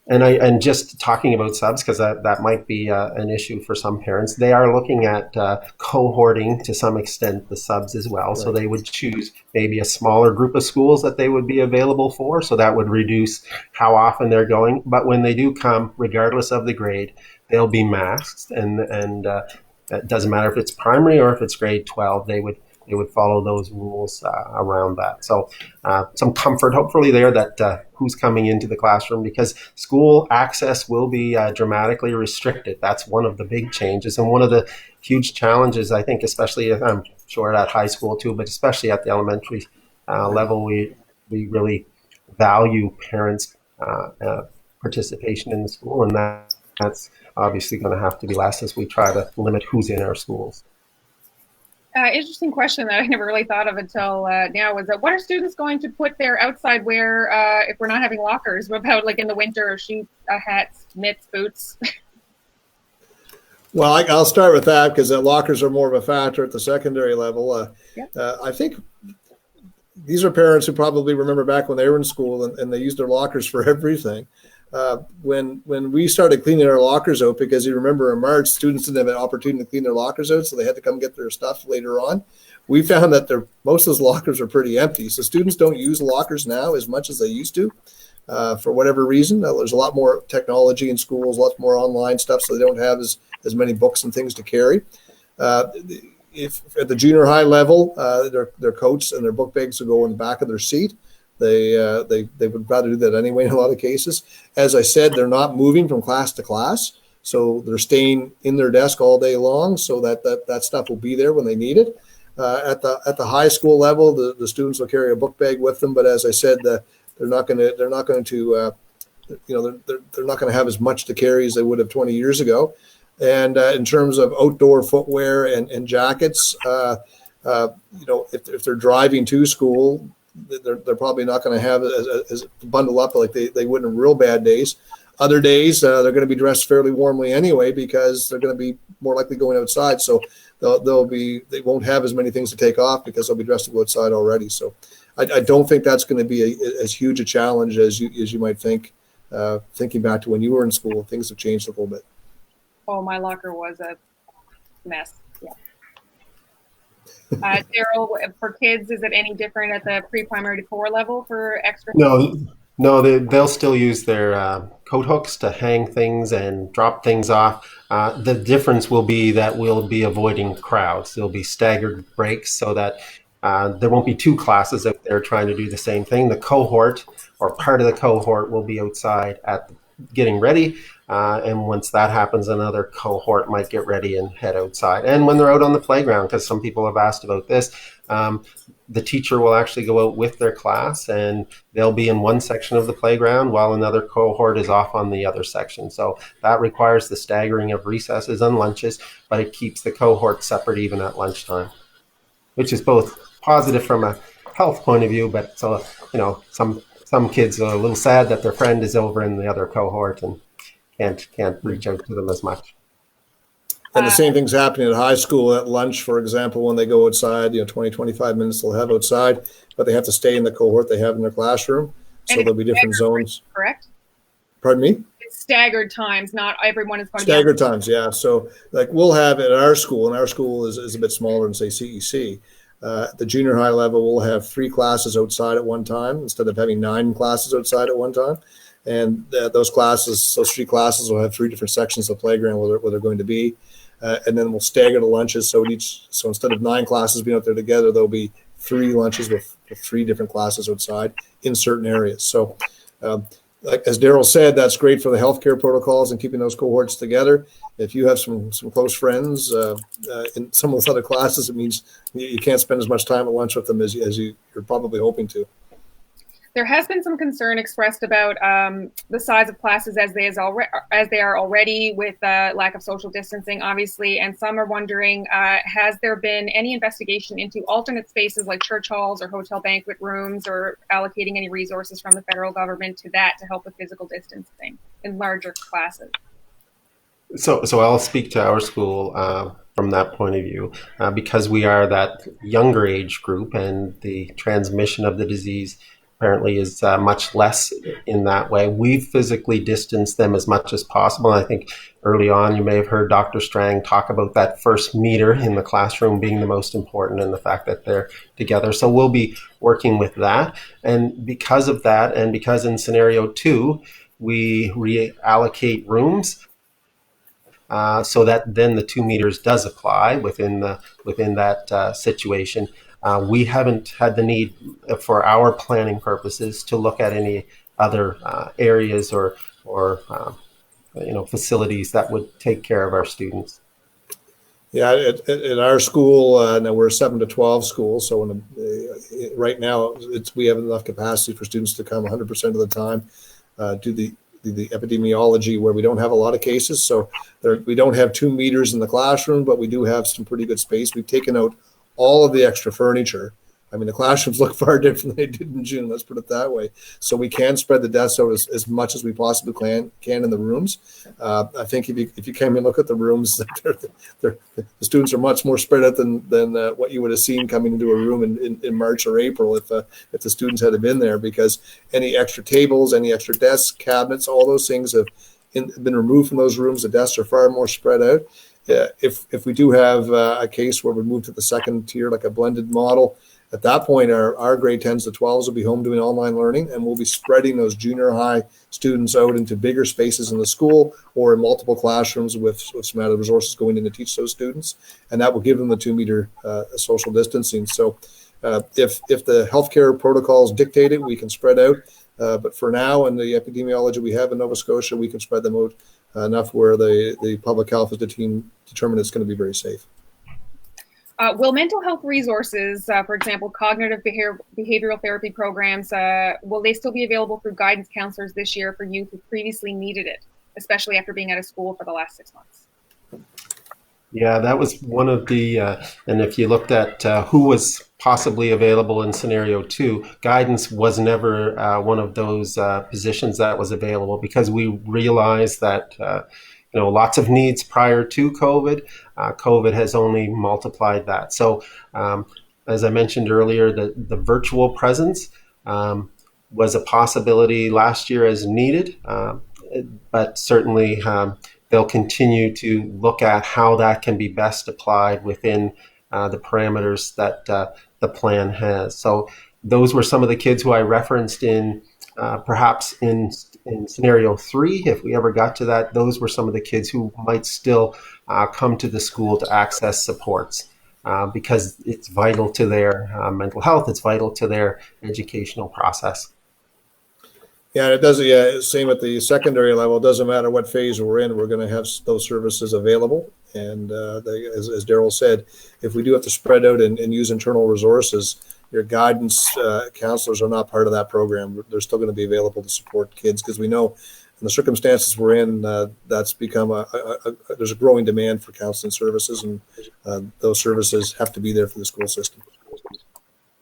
Speaker 3: And just talking about subs, because that might be an issue for some parents, they are looking at cohorting to some extent the subs as well. Right. So they would choose maybe a smaller group of schools that they would be available for. So that would reduce how often they're going. But when they do come, regardless of the grade, they'll be masked. And it doesn't matter if it's primary or if it's grade 12, they would follow those rules around that. So some comfort, hopefully, there that who's coming into the classroom, because school access will be dramatically restricted. That's one of the big changes and one of the huge challenges, I think, especially I'm sure at high school too, but especially at the elementary level, we really value parents' participation in the school, and that's obviously going to have to be less as we try to limit who's in our schools.
Speaker 1: Interesting question that I never really thought of until now was what are students going to put their outside wear if we're not having lockers? What about like in the winter, shoes, hats, mitts, boots?
Speaker 2: Well, I'll start with that because lockers are more of a factor at the secondary level. I think these are parents who probably remember back when they were in school and they used their lockers for everything. When we started cleaning our lockers out, because you remember in March, students didn't have an opportunity to clean their lockers out, so they had to come get their stuff later on. We found that most of those lockers are pretty empty. So students don't use lockers now as much as they used to for whatever reason. There's a lot more technology in schools, lots more online stuff, so they don't have as many books and things to carry. If at the junior high level, their coats and their book bags will go in the back of their seat. They would rather do that anyway in a lot of cases. As I said, they're not moving from class to class, so they're staying in their desk all day long, so that stuff will be there when they need it. At the high school level, the students will carry a book bag with them, but as I said, they're not going to have as much to carry as they would have 20 years ago. And in terms of outdoor footwear and jackets, if they're driving to school, they're probably not going to have as bundle up like they would in real bad days. Other days, they're going to be dressed fairly warmly anyway because they're going to be more likely going outside. So they won't have as many things to take off because they'll be dressed to go outside already. So I don't think that's going to be as huge a challenge as you might think. Thinking back to when you were in school, things have changed a little bit.
Speaker 1: Oh, my locker was a mess. Darrell, for kids, is it any different at the pre-primary to core level for extra?
Speaker 3: No, No, they'll still use their coat hooks to hang things and drop things off. The difference will be that we'll be avoiding crowds. There'll be staggered breaks so that there won't be two classes out there trying to do the same thing. The cohort or part of the cohort will be outside getting ready. And once that happens, another cohort might get ready and head outside. And when they're out on the playground, because some people have asked about this, the teacher will actually go out with their class and they'll be in one section of the playground while another cohort is off on the other section. So that requires the staggering of recesses and lunches, but it keeps the cohort separate even at lunchtime, which is both positive from a health point of view, but so, some kids are a little sad that their friend is over in the other cohort and can't reach out to them as much.
Speaker 2: And the same thing's happening at high school at lunch, for example, when they go outside, 20, 25 minutes they'll have outside, but they have to stay in the cohort they have in their classroom. So there'll be different zones.
Speaker 1: Correct?
Speaker 2: Pardon me?
Speaker 1: It's staggered times. Not everyone is going to be
Speaker 2: staggered times, yeah. So like we'll have at our school, and our school is a bit smaller than say CEC. The junior high level will have 3 classes outside at one time instead of having 9 classes outside at one time. And those 3 classes will have 3 different sections of the playground where they're going to be. And then we'll stagger the lunches. So instead of 9 classes being out there together, there'll be 3 lunches with 3 different classes outside in certain areas. So like as Darrell said, that's great for the healthcare protocols and keeping those cohorts together. If you have some close friends in some of those other classes, it means you can't spend as much time at lunch with them as you're probably hoping to.
Speaker 1: There has been some concern expressed about the size of classes as they are already, with lack of social distancing, obviously. And some are wondering, has there been any investigation into alternate spaces like church halls or hotel banquet rooms, or allocating any resources from the federal government to that to help with physical distancing in larger classes?
Speaker 3: So I'll speak to our school from that point of view, because we are that younger age group and the transmission of the disease apparently is much less in that way. We physically distance them as much as possible. I think early on you may have heard Dr. Strang talk about that first meter in the classroom being the most important, and the fact that they're together. So we'll be working with that. And because of that, and because in scenario 2, we reallocate rooms so that then the 2 meters does apply within that situation. We haven't had the need for our planning purposes to look at any other areas or facilities that would take care of our students.
Speaker 2: Yeah, at our school, now we're a 7 to 12 school, so right now we have enough capacity for students to come 100% of the time to the epidemiology where we don't have a lot of cases. So we don't have 2 meters in the classroom, but we do have some pretty good space. We've taken out all of the extra furniture. I mean, the classrooms look far different than they did in June, let's put it that way. So we can spread the desks out as much as we possibly can in the rooms. I think if you came and look at the rooms, the students are much more spread out than what you would have seen coming into a room in March or April if the students had been there, because any extra tables, any extra desks, cabinets, all those things have been removed from those rooms. The desks are far more spread out. If we do have a case where we move to the second tier, like a blended model, at that point, our grade 10s to 12s will be home doing online learning, and we'll be spreading those junior high students out into bigger spaces in the school or in multiple classrooms with some added resources going in to teach those students. And that will give them the 2 meter social distancing. So if the healthcare protocols dictate it, we can spread out. But for now, in the epidemiology we have in Nova Scotia, we can spread them out enough where the public health is determined it's going to be very safe.
Speaker 1: Will mental health resources, for example, cognitive behavioral therapy programs, will they still be available through guidance counselors this year for youth who previously needed it, especially after being out of school for the last 6 months?
Speaker 3: Yeah, that was one of the, and if you looked at who was possibly available in scenario 2, guidance was never one of those positions that was available, because we realized that lots of needs prior to COVID. COVID has only multiplied that. So as I mentioned earlier, the virtual presence was a possibility last year as needed, but certainly they'll continue to look at how that can be best applied within the parameters that the plan has. So those were some of the kids who I referenced in Perhaps in scenario 3, if we ever got to that, those were some of the kids who might still come to the school to access supports because it's vital to their mental health, it's vital to their educational process.
Speaker 2: Yeah, it does. Yeah, same at the secondary level. It doesn't matter what phase we're in. We're going to have those services available. And as Darrell said, if we do have to spread out and use internal resources, your guidance counselors are not part of that program. They're still going to be available to support kids because we know in the circumstances we're in, that's become there's a growing demand for counseling services, and those services have to be there for the school system.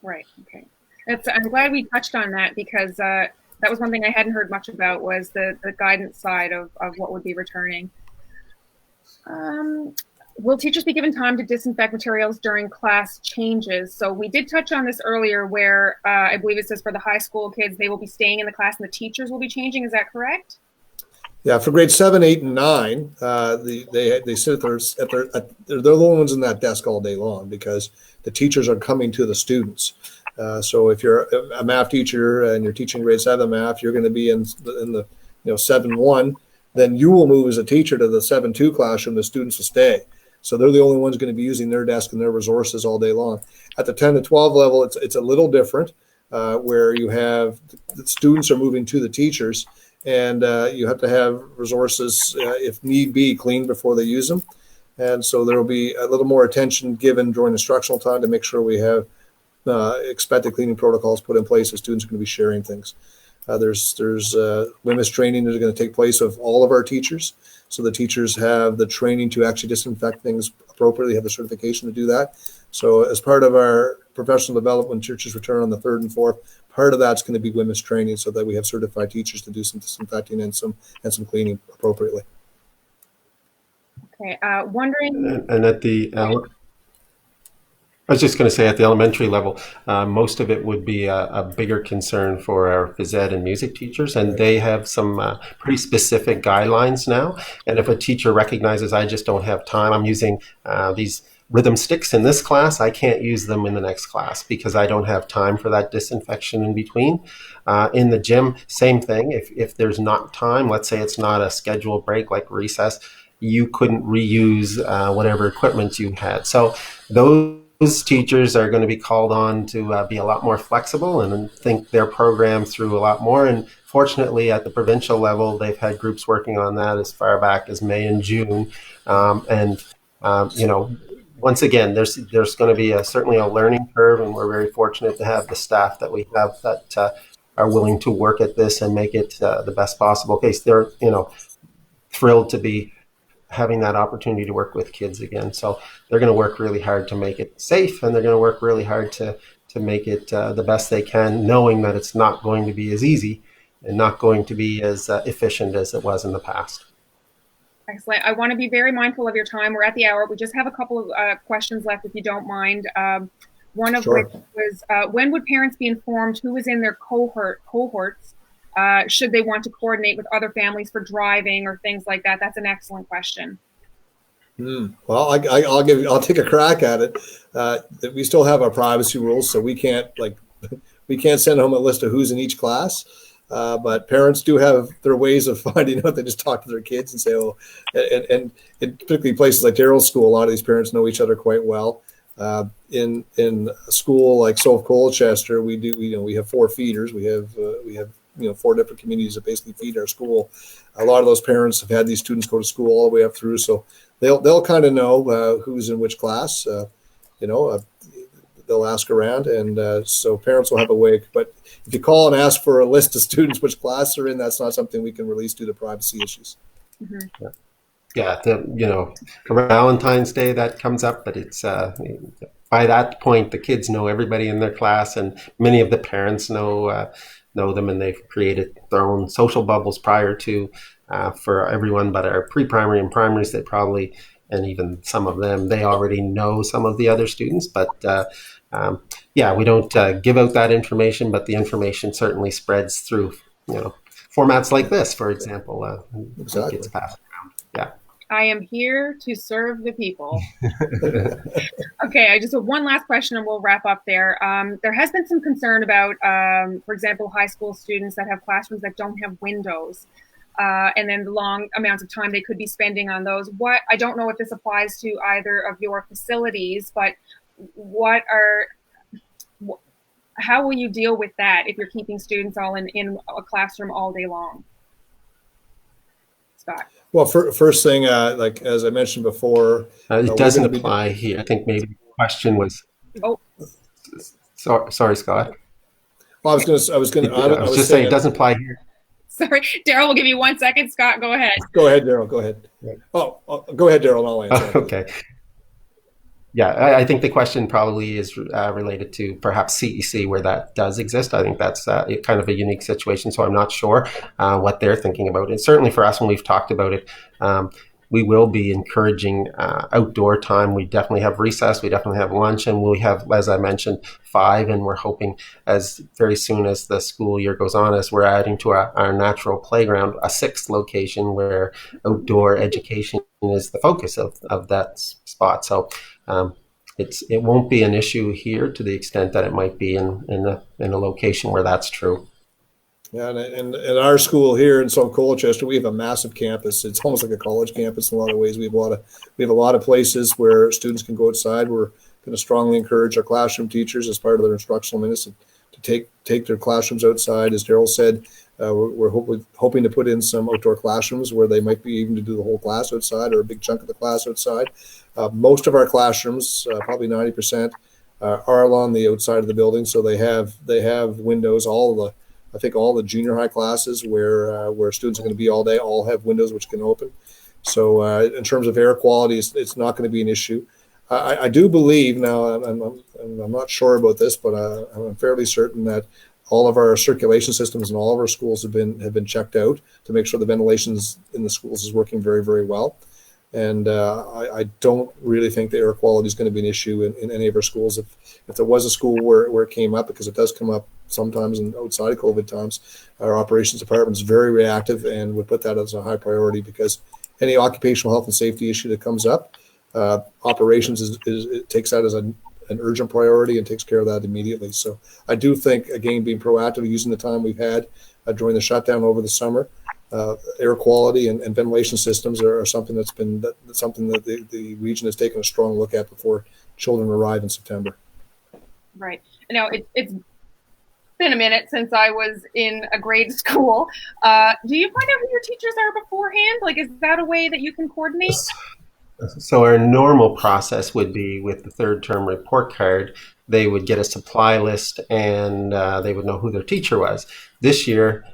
Speaker 1: Right. Okay. I'm glad we touched on that because that was one thing I hadn't heard much about was the guidance side of what would be returning. Will teachers be given time to disinfect materials during class changes? So we did touch on this earlier where I believe it says for the high school kids, they will be staying in the class and the teachers will be changing. Is that correct?
Speaker 2: Yeah, for grades 7, 8, and 9, they sit they're the only ones in that desk all day long because the teachers are coming to the students. So if you're a math teacher and you're teaching grade 7 math, you're going to be in the 7-1. Then you will move as a teacher to the 7-2 classroom. The students will stay. So they're the only ones going to be using their desk and their resources all day long. At the 10 to 12 level, it's a little different, where you have the students are moving to the teachers, and you have to have resources, if need be, cleaned before they use them. And so there will be a little more attention given during instructional time to make sure we have expected cleaning protocols put in place as students are going to be sharing things. There's WHMIS training that is going to take place of all of our teachers. So the teachers have the training to actually disinfect things appropriately, have the certification to do that. So as part of our professional development, when teachers return on the 3rd and 4th, part of that's going to be WHMIS training so that we have certified teachers to do some disinfecting and some cleaning appropriately.
Speaker 1: Okay, wondering.
Speaker 3: And at the I was just going to say at the elementary level, most of it would be a bigger concern for our phys ed and music teachers, and they have some pretty specific guidelines now. And if a teacher recognizes, I just don't have time, I'm using these rhythm sticks in this class, I can't use them in the next class because I don't have time for that disinfection in between. In the gym, same thing. If there's not time, let's say it's not a scheduled break like recess, you couldn't reuse whatever equipment you had. So those teachers are going to be called on to be a lot more flexible and think their program through a lot more. And fortunately, at the provincial level, they've had groups working on that as far back as May and June. Once again, there's going to be certainly a learning curve, and we're very fortunate to have the staff that we have that are willing to work at this and make it the best possible case. They're thrilled to be having that opportunity to work with kids again. So they're going to work really hard to make it safe, and they're going to work really hard to make it the best they can, knowing that it's not going to be as easy and not going to be as efficient as it was in the past.
Speaker 1: Excellent. I want to be very mindful of your time. We're at the hour. We just have a couple of questions left, if you don't mind. One of which was, when would parents be informed who is in their cohorts? Should they want to coordinate with other families for driving or things like that? That's an excellent question.
Speaker 2: Well, I'll take a crack at it. We still have our privacy rules, so we can't send home a list of who's in each class. But parents do have their ways of finding out. They just talk to their kids and say, "Oh," and particularly places like Darrell's school, a lot of these parents know each other quite well. In a school like Colchester, we have 4 feeders. We have 4 different communities that basically feed our school. A lot of those parents have had these students go to school all the way up through, so they'll kind of know who's in which class. They'll ask around, and so parents will have a way. But if you call and ask for a list of students which class they're in, that's not something we can release due to privacy issues.
Speaker 1: Mm-hmm.
Speaker 3: For Valentine's Day that comes up, but it's by that point the kids know everybody in their class, and many of the parents know them, and they've created their own social bubbles prior to for everyone. But our pre-primary and primaries, they probably, and even some of them, they already know some of the other students. But we don't give out that information, but the information certainly spreads through formats like this, for example.
Speaker 2: Exactly.
Speaker 3: Gets passed around. Yeah.
Speaker 1: I am here to serve the people. Okay, I just have one last question and we'll wrap up there. There has been some concern about, for example, high school students that have classrooms that don't have windows, and then the long amounts of time they could be spending on those. I don't know if this applies to either of your facilities, but how will you deal with that if you're keeping students all in a classroom all day long? Scott.
Speaker 2: Well, first thing, like as I mentioned before,
Speaker 3: it doesn't apply here. I think maybe the question was.
Speaker 1: Oh,
Speaker 3: sorry, Scott.
Speaker 2: Well, I was saying
Speaker 3: it doesn't apply here.
Speaker 1: Sorry, Darrell. We'll give you 1 second. Scott, go ahead.
Speaker 2: Go ahead, Darrell. Go ahead. Oh, go ahead, Darrell. I'll answer.
Speaker 3: Okay. Yeah, I think the question probably is related to perhaps CEC, where that does exist. I think that's kind of a unique situation, so I'm not sure what they're thinking about. And certainly for us, when we've talked about it, we will be encouraging outdoor time. We definitely have recess, we definitely have lunch, and we have, as I mentioned, 5, and we're hoping as very soon as the school year goes on, as we're adding to our natural playground, a 6th location where outdoor education is the focus of that spot. So it won't be an issue here to the extent that it might be in a location where that's true.
Speaker 2: Yeah, and our school here in South Colchester, we have a massive campus. It's almost like a college campus in a lot of ways. We have a lot of places where students can go outside. We're going to strongly encourage our classroom teachers as part of their instructional minutes to take their classrooms outside. As Darrell said, we're hoping to put in some outdoor classrooms where they might be even to do the whole class outside or a big chunk of the class outside. Most of our classrooms, probably 90%, are along the outside of the building, so they have windows. I think all the junior high classes where students are going to be all day all have windows which can open. So in terms of air quality, it's not going to be an issue. I do believe now, I'm not sure about this, but I'm fairly certain that all of our circulation systems in all of our schools have been checked out to make sure the ventilation in the schools is working very, very well. And I don't really think the air quality is going to be an issue in any of our schools. If there was a school where it came up, because it does come up sometimes and outside of COVID times, our operations department is very reactive and would put that as a high priority, because any occupational health and safety issue that comes up, operations it takes that as an urgent priority and takes care of that immediately. So I do think, again, being proactive, using the time we've had during the shutdown over the summer, air quality and ventilation systems are something that the region has taken a strong look at before children arrive in September.
Speaker 1: Right. Now it's been a minute since I was in a grade school. Do you find out who your teachers are beforehand? Like, is that a way that you can coordinate?
Speaker 3: So our normal process would be with the third term report card, they would get a supply list and they would know who their teacher was. This year,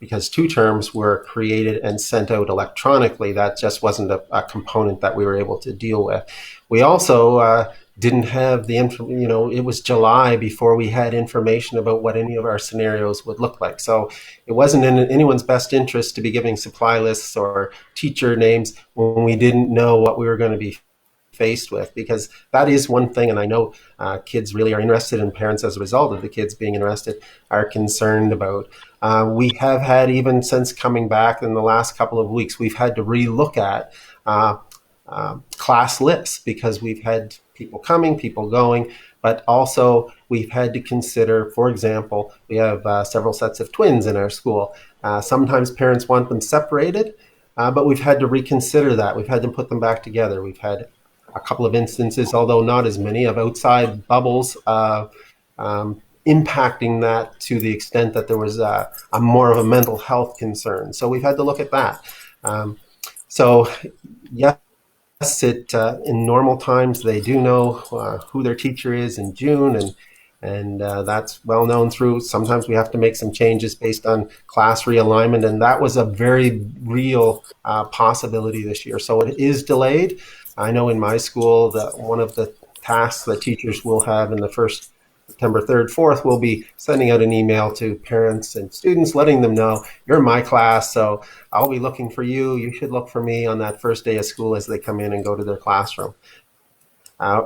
Speaker 3: because 2 terms were created and sent out electronically, that just wasn't a component that we were able to deal with. We also didn't have it was July before we had information about what any of our scenarios would look like. So it wasn't in anyone's best interest to be giving supply lists or teacher names when we didn't know what we were going to be faced with, because that is one thing, and I know kids really are interested, and parents, as a result of the kids being interested, are concerned about. We have had, even since coming back in the last couple of weeks, we've had to relook at class lists, because we've had people coming, people going, but also we've had to consider, for example, we have several sets of twins in our school. Sometimes parents want them separated, but we've had to reconsider that. We've had to put them back together. We've had a couple of instances, although not as many, of outside bubbles impacting that to the extent that there was a more of a mental health concern. So we've had to look at that. So yes, in normal times they do know who their teacher is in June, and that's well known through. Sometimes we have to make some changes based on class realignment, and that was a very real possibility this year. So it is delayed. I know in my school that one of the tasks that teachers will have in the first September 3rd, 4th, will be sending out an email to parents and students, letting them know, you're in my class, so I'll be looking for you. You should look for me on that first day of school as they come in and go to their classroom.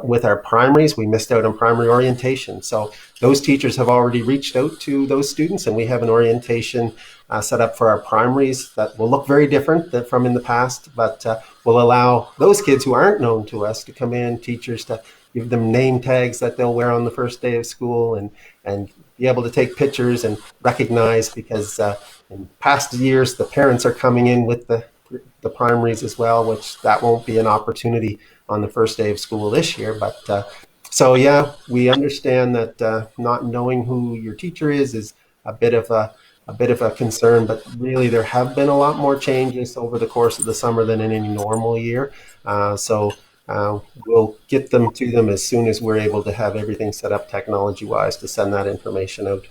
Speaker 3: With our primaries, we missed out on primary orientation. So those teachers have already reached out to those students, and we have an orientation set up for our primaries that will look very different than from in the past, but will allow those kids who aren't known to us to come in, teachers to give them name tags that they'll wear on the first day of school, and be able to take pictures and recognize, because in past years, the parents are coming in with the primaries as well, which that won't be an opportunity on the first day of school this year. But so yeah, we understand that not knowing who your teacher is a bit of a concern, but really there have been a lot more changes over the course of the summer than in any normal year. So we'll get them to them as soon as we're able to have everything set up technology-wise to send that information out.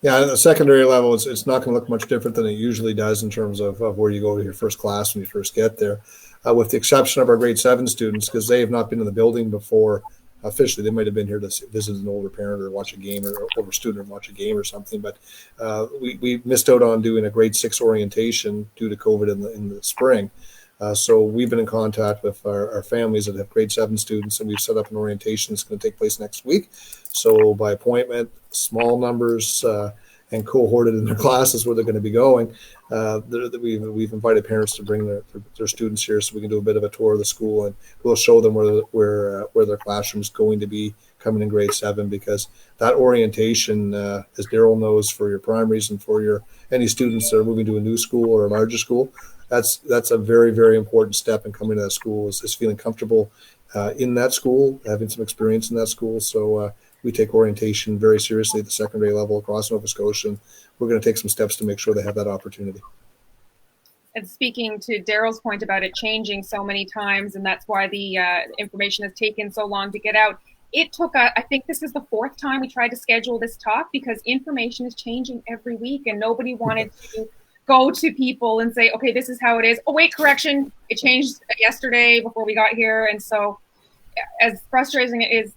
Speaker 2: Yeah, at the secondary level, it's not going to look much different than it usually does in terms of where you go to your first class when you first get there, with the exception of our grade 7 students, because they have not been in the building before officially. They might have been here to visit an older parent or watch a game, or older student or watch a game or something. But we missed out on doing a grade 6 orientation due to COVID in the spring. So we've been in contact with our families that have grade 7 students, and we've set up an orientation that's going to take place next week. So by appointment, small numbers, and cohorted in their classes where they're going to be going. We've invited parents to bring their students here so we can do a bit of a tour of the school, and we'll show them where their classroom is going to be coming in grade 7, because that orientation, as Darrell knows, for your primaries and for any students that are moving to a new school or a larger school, that's a very, very important step in coming to that school, is feeling comfortable in that school, having some experience in that school. So we take orientation very seriously at the secondary level across Nova Scotia, and we're going to take some steps to make sure they have that opportunity.
Speaker 1: And speaking to Darrell's point about it changing so many times, and that's why the information has taken so long to get out. It took, I think this is the 4th time we tried to schedule this talk, because information is changing every week, and nobody wanted to go to people and say, okay, this is how it is. Oh, wait, correction. It changed yesterday before we got here. And so as frustrating as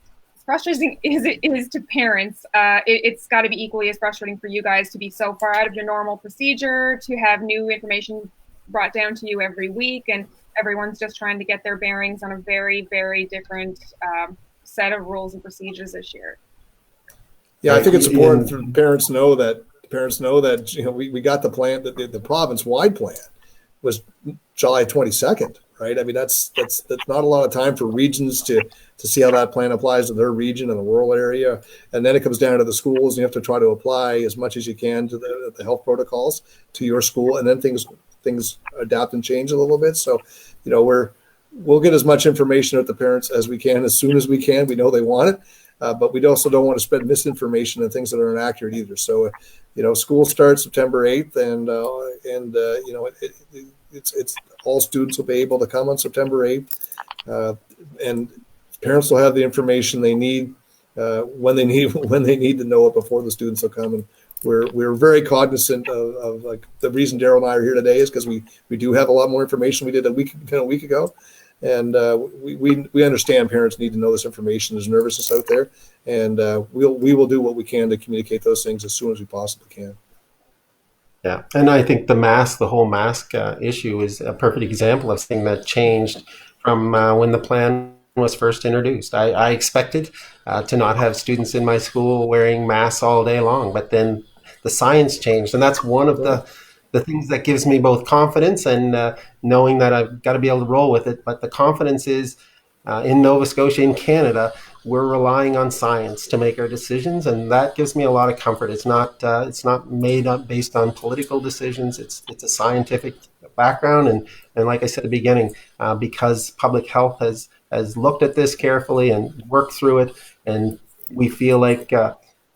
Speaker 1: it is to parents, it's got to be equally as frustrating for you guys to be so far out of your normal procedure, to have new information brought down to you every week, and everyone's just trying to get their bearings on a very, very different set of rules and procedures this year.
Speaker 2: Yeah, I think it's important for parents know that we got the plan, that the province-wide plan was July 22nd, right? I mean, that's not a lot of time for regions to see how that plan applies to their region and the rural area. And then it comes down to the schools, and you have to try to apply as much as you can to the health protocols to your school. And then things adapt and change a little bit. So, we'll get as much information out to parents as we can, as soon as we can. We know they want it, but we also don't want to spread misinformation and things that are inaccurate either. So, school starts September 8th, and it's all students will be able to come on September 8th, and parents will have the information they need when they need to know it before the students will come. And we're very cognizant of like the reason Darrell and I are here today is because we do have a lot more information we did a week ago, and we understand parents need to know this information. There's nervousness out there, and we will do what we can to communicate those things as soon as we possibly can.
Speaker 3: Yeah, and I think the whole mask issue is a perfect example of something that changed from when the plan was first introduced. I expected to not have students in my school wearing masks all day long, but then the science changed, and that's one of the things that gives me both confidence and knowing that I've got to be able to roll with it. But the confidence is in Nova Scotia, in Canada, we're relying on science to make our decisions, and that gives me a lot of comfort. It's not made up based on political decisions. It's a scientific background, and like I said at the beginning, because public health has looked at this carefully and worked through it, and we feel like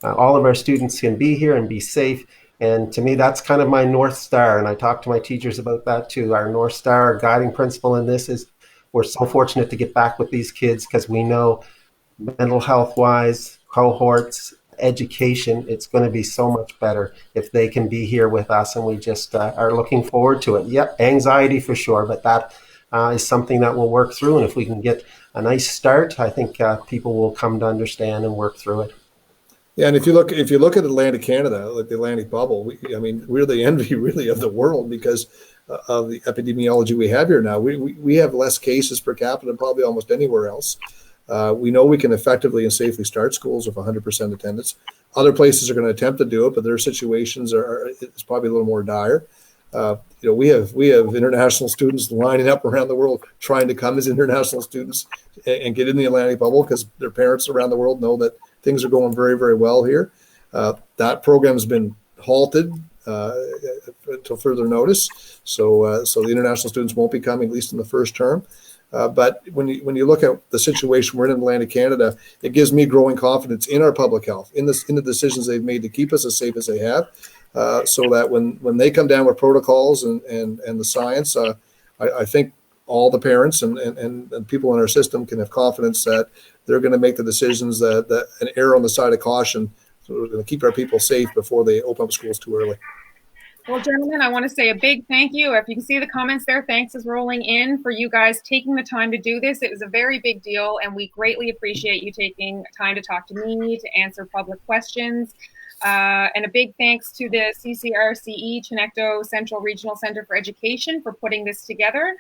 Speaker 3: all of our students can be here and be safe. And to me, that's kind of my North Star, and I talk to my teachers about that too. Our North Star, our guiding principle in this is we're so fortunate to get back with these kids, because we know mental health wise, cohorts, education, it's going to be so much better if they can be here with us, and we just are looking forward to it. Yep, anxiety for sure, but that is something that we'll work through, and if we can get a nice start, I think people will come to understand and work through it.
Speaker 2: Yeah, and if you look at Atlantic Canada, like the Atlantic bubble, we're the envy really of the world, because of the epidemiology we have here now. We have less cases per capita than probably almost anywhere else. We know we can effectively and safely start schools with 100% attendance. Other places are going to attempt to do it, but their situations it's probably a little more dire. We have international students lining up around the world trying to come as international students and get in the Atlantic bubble because their parents around the world know that things are going very, very well here. That program has been halted until further notice. So the international students won't be coming, at least in the first term. But when you look at the situation we're in Atlantic Canada, it gives me growing confidence in our public health, in the decisions they've made to keep us as safe as they have, so that when they come down with protocols and the science, I think all the parents and people in our system can have confidence that they're going to make the decisions that an err on the side of caution, so we're going to keep our people safe before they open up schools too early.
Speaker 1: Well, gentlemen, I want to say a big thank you. If you can see the comments there, thanks is rolling in for you guys taking the time to do this. It was a very big deal, and we greatly appreciate you taking time to talk to me, to answer public questions. And a big thanks to the CCRCE, Chignecto Central Regional Centre for Education, for putting this together.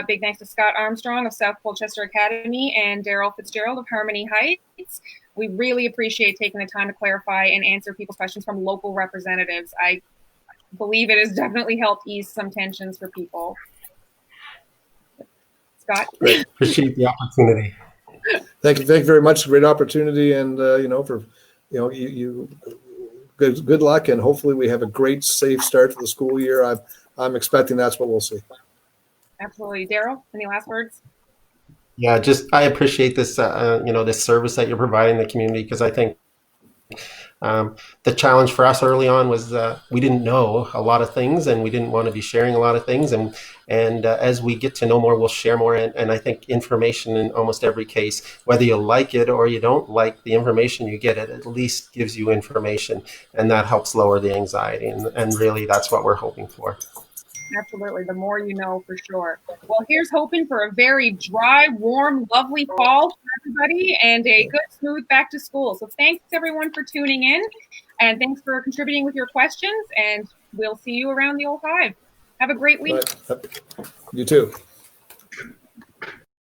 Speaker 1: Big thanks to Scott Armstrong of South Colchester Academy and Darrell Fitzgerald of Harmony Heights. We really appreciate taking the time to clarify and answer people's questions from local representatives. I believe it has definitely helped ease some tensions for people. Scott?
Speaker 3: Great. Appreciate the opportunity.
Speaker 2: Thank you very much. Great opportunity, and good luck, and hopefully we have a great, safe start to the school year. I'm expecting that's what we'll see.
Speaker 1: Absolutely. Darrell, any last words?
Speaker 3: Yeah, I appreciate this, this service that you're providing the community, because I think the challenge for us early on was we didn't know a lot of things, and we didn't want to be sharing a lot of things. And as we get to know more, we'll share more. And I think information in almost every case, whether you like it or you don't like the information you get, it at least gives you information, and that helps lower the anxiety. And really, that's what we're hoping for.
Speaker 1: Absolutely. The more you know, for sure. Well, here's hoping for a very dry, warm, lovely fall for everybody and a good, smooth back to school. So thanks, everyone, for tuning in. And thanks for contributing with your questions. And we'll see you around the old Hive. Have a great week.
Speaker 2: You too.